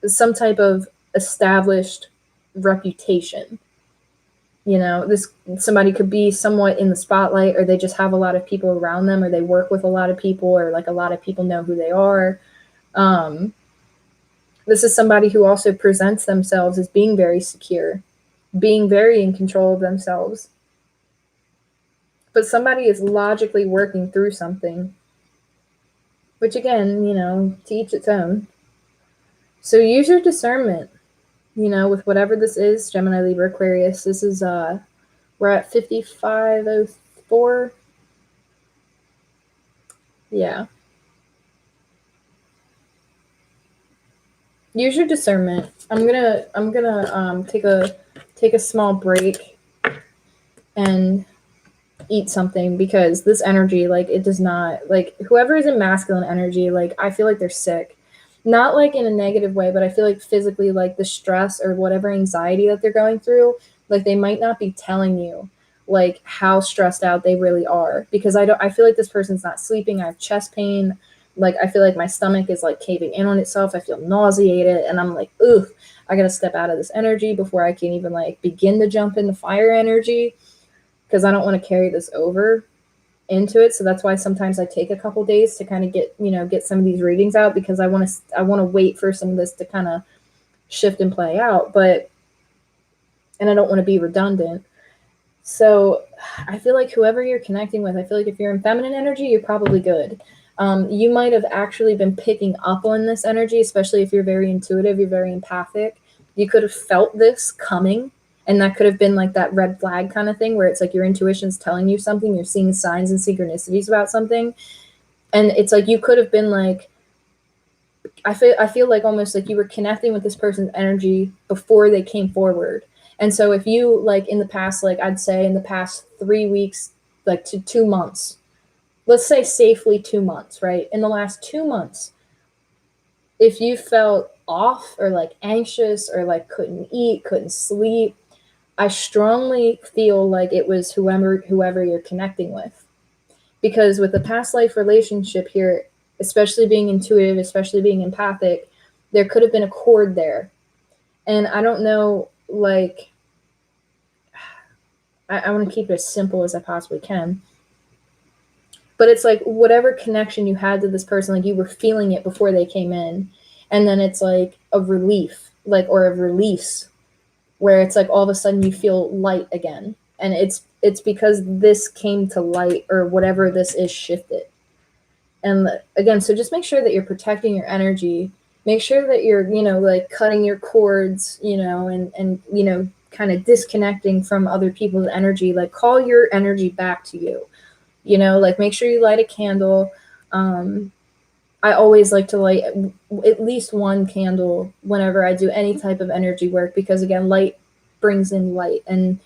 established reputation. This somebody could be somewhat in the spotlight, or they just have a lot of people around them, or they work with a lot of people, or like a lot of people know who they are. This is somebody who also presents themselves as being very secure, being very in control of themselves. But somebody is logically working through something. which again, to each its own. So use your discernment, with whatever this is, Gemini, Libra, Aquarius. This is, we're at 5504. Yeah. Use your discernment. I'm gonna take a small break and eat something, because this energy, like, it does not, like, whoever is in masculine energy, like, I feel like they're sick. Not like in a negative way, but I feel like physically, like the stress or whatever anxiety that they're going through, like they might not be telling you like how stressed out they really are, because I feel like this person's not sleeping. I have chest pain. Like, I feel like my stomach is like caving in on itself. I feel nauseated, and I'm like, ugh, I gotta step out of this energy before I can even like begin to jump into fire energy, because I don't want to carry this over into it. So that's why sometimes I take a couple days to kind of get some of these readings out, because I want to wait for some of this to kind of shift and play out, and I don't want to be redundant. So I feel like whoever you're connecting with, I feel like if you're in feminine energy, you're probably good. You might have actually been picking up on this energy, especially if you're very intuitive, you're very empathic. You could have felt this coming, and that could have been like that red flag kind of thing, where it's like your intuition's telling you something, you're seeing signs and synchronicities about something, and it's like you could have been like, I feel like almost like you were connecting with this person's energy before they came forward. And so if you, like, in the past, like I'd say in the past 3 weeks, like to 2 months, let's say safely 2 months, right? In the last 2 months, if you felt off or like anxious or like couldn't eat, couldn't sleep, I strongly feel like it was whoever you're connecting with. Because with the past life relationship here, especially being intuitive, especially being empathic, there could have been a cord there. And I don't know, like, I want to keep it as simple as I possibly can. But it's like whatever connection you had to this person, like you were feeling it before they came in. And then it's like a relief, like, or a release, where it's like all of a sudden you feel light again. And it's because this came to light, or whatever this is shifted. And again, so just make sure that you're protecting your energy. Make sure that you're, like cutting your cords, and kind of disconnecting from other people's energy. Like, call your energy back to you. Like, make sure you light a candle. I always like to light at least one candle whenever I do any type of energy work, because again, light brings in light, and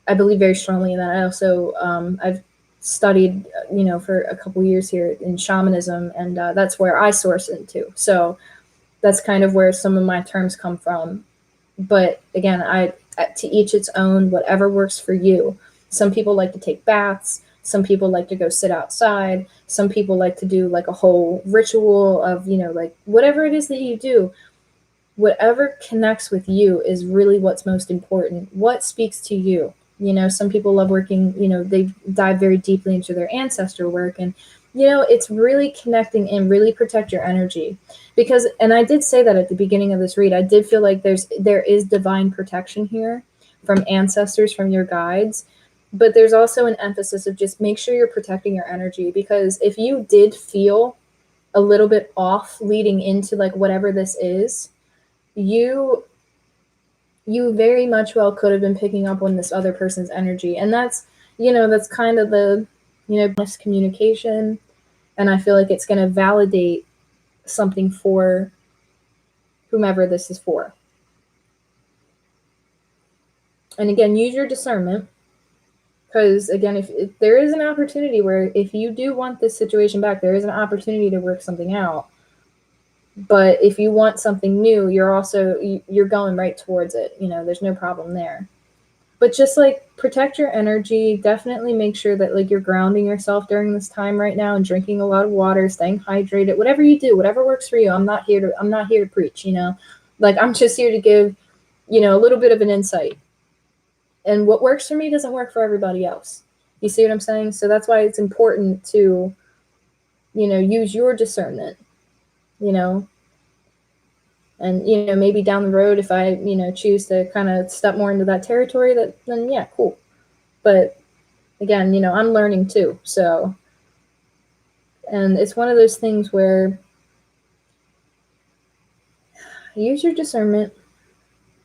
I believe very strongly in that. I also, I've studied, for a couple years here in shamanism, and that's where I source into. So that's kind of where some of my terms come from. But again, to each its own, whatever works for you. Some people like to take baths. Some people like to go sit outside. Some people like to do like a whole ritual of, like whatever it is that you do, whatever connects with you is really what's most important. What speaks to you? Some people love working, they dive very deeply into their ancestor work, and it's really connecting and really protect your energy. Because, and I did say that at the beginning of this read, I did feel like there is divine protection here from ancestors, from your guides. But there's also an emphasis of just make sure you're protecting your energy, because if you did feel a little bit off leading into like whatever this is, you very much well could have been picking up on this other person's energy. And that's kind of the miscommunication. And I feel like it's going to validate something for whomever this is for. And again, use your discernment, because again, if there is an opportunity where if you do want this situation back, there is an opportunity to work something out. But if you want something new, you're going right towards it. There's no problem there. But just like protect your energy. Definitely make sure that like you're grounding yourself during this time right now, and drinking a lot of water, staying hydrated. Whatever you do, whatever works for you. I'm not here to preach. Like, I'm just here to give a little bit of an insight. And what works for me doesn't work for everybody else. You see what I'm saying? So that's why it's important to use your discernment. And maybe down the road, if I choose to kind of step more into that territory, then yeah, cool. But again, I'm learning too. So And it's one of those things where use your discernment.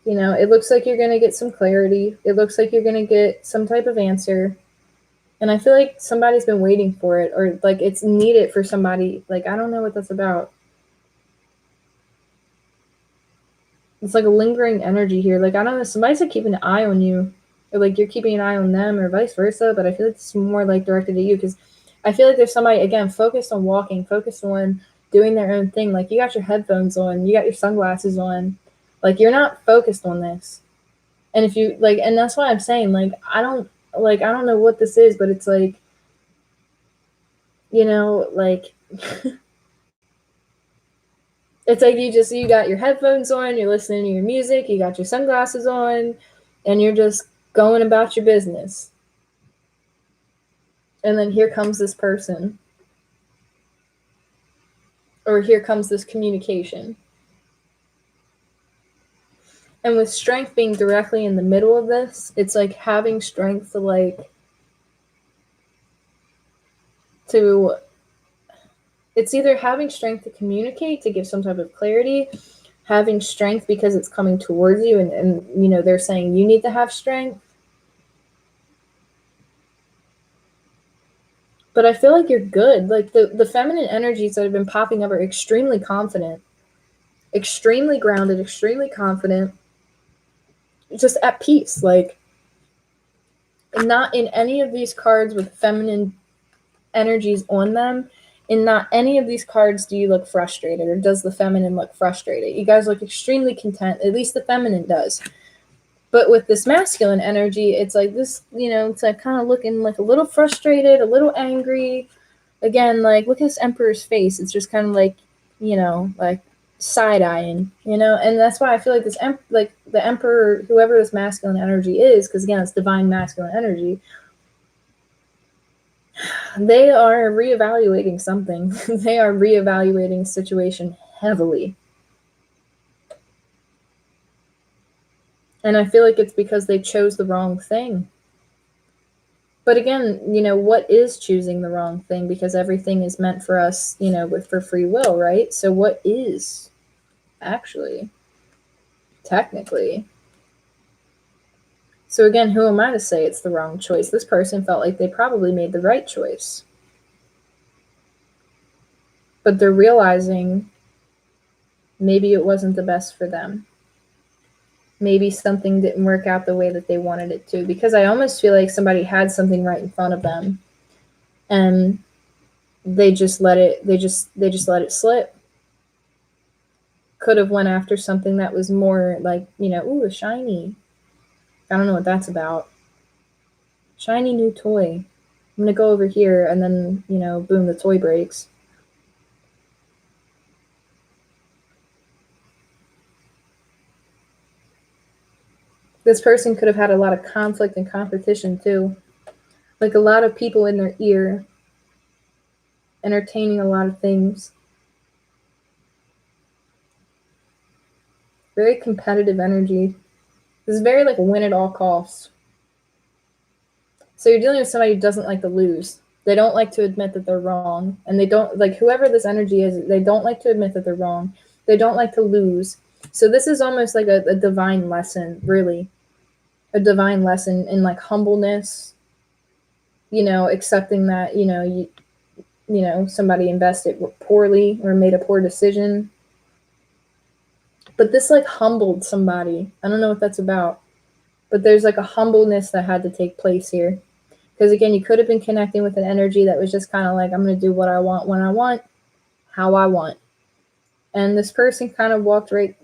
You know, it looks like you're going to get some clarity. It looks like you're going to get some type of answer. And I feel like somebody's been waiting for it, or like it's needed for somebody. Like, I don't know what that's about. It's like a lingering energy here. Like, I don't know, somebody's like keeping an eye on you, or like you're keeping an eye on them, or vice versa. But I feel like it's more like directed at you because I feel like there's somebody, again, focused on walking, focused on doing their own thing. Like, you got your headphones on, you got your sunglasses on. Like, you're not focused on this. And if you like, and that's why I'm saying, like, I don't know what this is, but it's like, you know, like, it's like you got your headphones on, you're listening to your music, you got your sunglasses on, and you're just going about your business. And then here comes this person, or here comes this communication. And with strength being directly in the middle of this, it's like having strength to it's either having strength to communicate, to give some type of clarity, having strength because it's coming towards you, and you know, they're saying you need to have strength. But I feel like you're good. Like the feminine energies that have been popping up are extremely confident, extremely grounded, extremely confident, just at peace. Like, not in any of these cards with feminine energies on them, in not any of these cards do you look frustrated, or does the feminine look frustrated. You guys look extremely content, at least the feminine does. But with this masculine energy, it's like this, you know, it's like kind of looking like a little frustrated, a little angry. Again, like, look at this Emperor's face. It's just kind of like, you know, like side-eyeing, you know? And that's why I feel like like the Emperor, whoever this masculine energy is, because again, it's divine masculine energy, they are reevaluating something. They are reevaluating a situation heavily. And I feel like it's because they chose the wrong thing. But again, you know, what is choosing the wrong thing? Because everything is meant for us, you know, for free will, right? So what is actually, technically? So again, who am I to say it's the wrong choice? This person felt like they probably made the right choice. But they're realizing maybe it wasn't the best for them. Maybe something didn't work out the way that they wanted it to, because I almost feel like somebody had something right in front of them and they just let it let it slip. Could have went after something that was more like, you know, ooh, a shiny. I don't know what that's about. Shiny new toy. I'm gonna go over here, and then, you know, boom, the toy breaks. This person could have had a lot of conflict and competition too. Like a lot of people in their ear, entertaining a lot of things. Very competitive energy. This is very like win at all costs. So you're dealing with somebody who doesn't like to lose. They don't like to admit that they're wrong. And they don't, like, whoever this energy is, they don't like to admit that they're wrong. They don't like to lose. So this is almost like a divine lesson, really. A divine lesson in like humbleness, you know, accepting that, you know, somebody invested poorly or made a poor decision. But this like humbled somebody. I don't know what that's about. But there's like a humbleness that had to take place here. Because again, you could have been connecting with an energy that was just kind of like, I'm going to do what I want, when I want, how I want. And this person kind of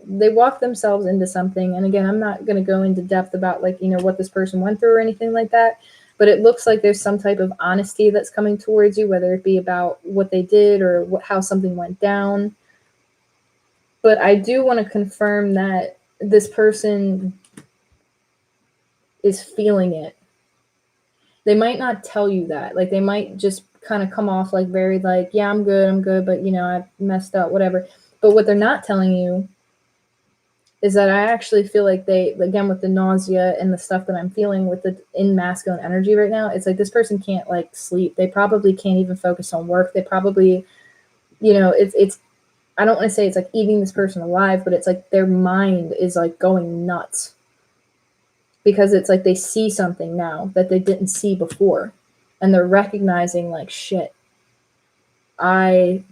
they walked themselves into something. And again, I'm not going to go into depth about like, you know, what this person went through or anything like that. But it looks like there's some type of honesty that's coming towards you, whether it be about what they did or how something went down. But I do want to confirm that this person is feeling it. They might not tell you that. Like, they might just kind of come off like very like, yeah, I'm good, but, you know, I messed up, whatever. But what they're not telling you is that I actually feel like they, again, with the nausea and the stuff that I'm feeling with the in masculine energy right now, it's like this person can't like sleep. They probably can't even focus on work. They probably, it's I don't want to say it's like eating this person alive, but it's like their mind is like going nuts because it's like they see something now that they didn't see before, and they're recognizing like, shit, I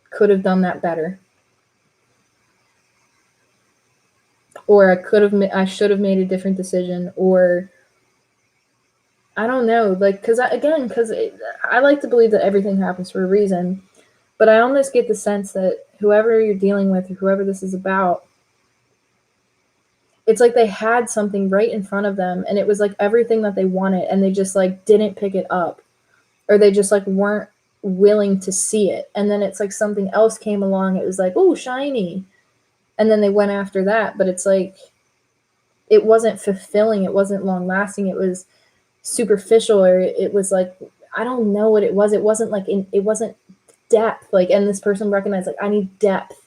could have done that better, or I should have made a different decision, or I don't know, like, because I like to believe that everything happens for a reason, but I almost get the sense that whoever you're dealing with or whoever this is about, it's like they had something right in front of them and it was like everything that they wanted and they just like didn't pick it up, or they just like weren't willing to see it. And then it's like something else came along, it was like, oh, shiny, and then they went after that, but it's like it wasn't fulfilling, it wasn't long lasting, it was superficial, or it was like, I don't know what it was. It wasn't like it wasn't depth. Like, and this person recognized like, I need depth.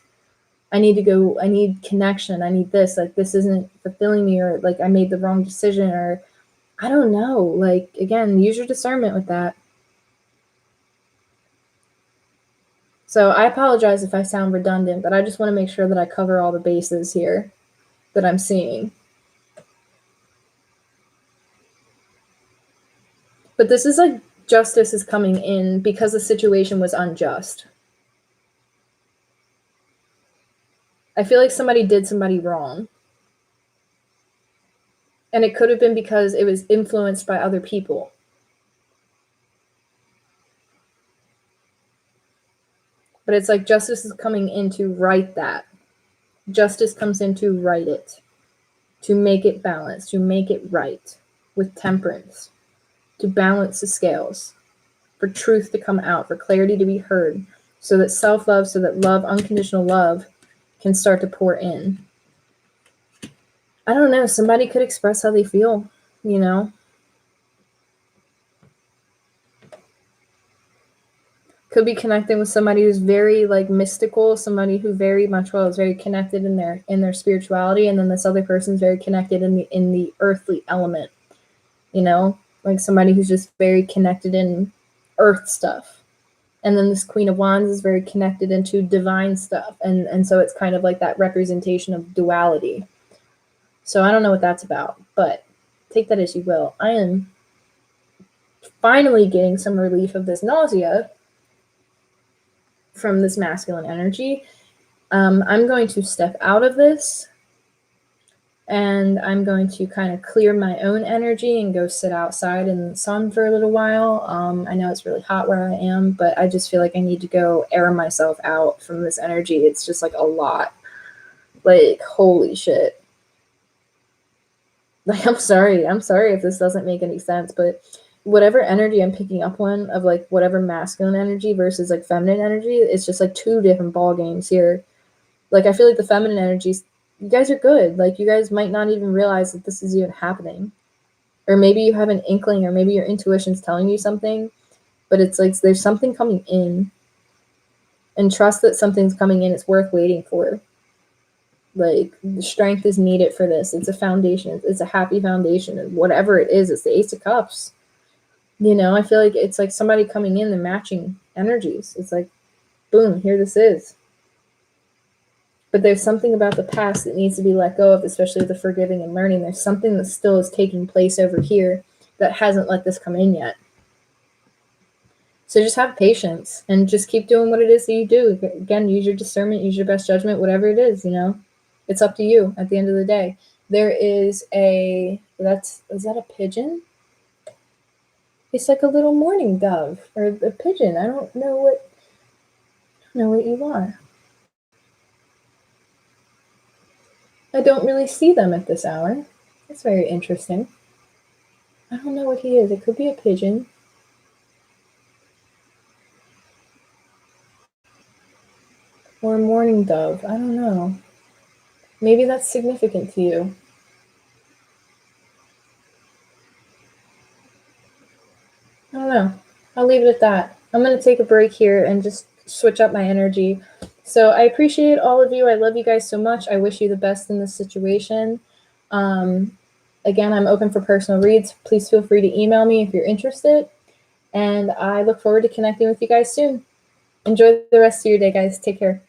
I need to go, I need connection. I need this. Like, this isn't fulfilling me, or like I made the wrong decision, or I don't know. Like, again, use your discernment with that. So I apologize if I sound redundant, but I just want to make sure that I cover all the bases here that I'm seeing. But this is like justice is coming in because the situation was unjust. I feel like somebody did somebody wrong. And it could have been because it was influenced by other people. But it's like justice is coming in to right that. Justice comes in to right it, to make it balanced, to make it right with temperance, to balance the scales, for truth to come out, for clarity to be heard, so that self-love, so that love, unconditional love, can start to pour in. I don't know, somebody could express how they feel, you know? Could be connecting with somebody who's very like mystical, somebody who very much is very connected in their spirituality, and then this other person's very connected in the earthly element, you know, like somebody who's just very connected in earth stuff. And then this Queen of Wands is very connected into divine stuff, and so it's kind of like that representation of duality. So I don't know what that's about, but take that as you will. I am finally getting some relief of this nausea from this masculine energy. I'm going to step out of this and I'm going to kind of clear my own energy and go sit outside in the sun for a little while. I know it's really hot where I am, but I just feel like I need to go air myself out from this energy. It's just like a lot. Like, holy shit. Like, I'm sorry if this doesn't make any sense, but whatever energy I'm picking up on of like whatever masculine energy versus like feminine energy, it's just like two different ball games here. Like, I feel like the feminine energies, you guys are good. Like, you guys might not even realize that this is even happening. Or maybe you have an inkling, or maybe your intuition's telling you something, but it's like there's something coming in. And trust that something's coming in, it's worth waiting for. Like, the strength is needed for this. It's a foundation. It's a happy foundation. And whatever it is, it's the Ace of Cups. You know, I feel like it's like somebody coming in and matching energies. It's like, boom, here this is. But there's something about the past that needs to be let go of, especially the forgiving and learning. There's something that still is taking place over here that hasn't let this come in yet. So just have patience and just keep doing what it is that you do. Again, use your discernment, use your best judgment, whatever it is, you know. It's up to you at the end of the day. There is is that a pigeon? It's like a little mourning dove or a pigeon. I don't know what you are. I don't really see them at this hour. That's very interesting. I don't know what he is. It could be a pigeon. Or a mourning dove. I don't know. Maybe that's significant to you. I don't know. I'll leave it at that. I'm going to take a break here and just switch up my energy. So I appreciate all of you. I love you guys so much. I wish you the best in this situation. Again, I'm open for personal reads. Please feel free to email me if you're interested. And I look forward to connecting with you guys soon. Enjoy the rest of your day, guys. Take care.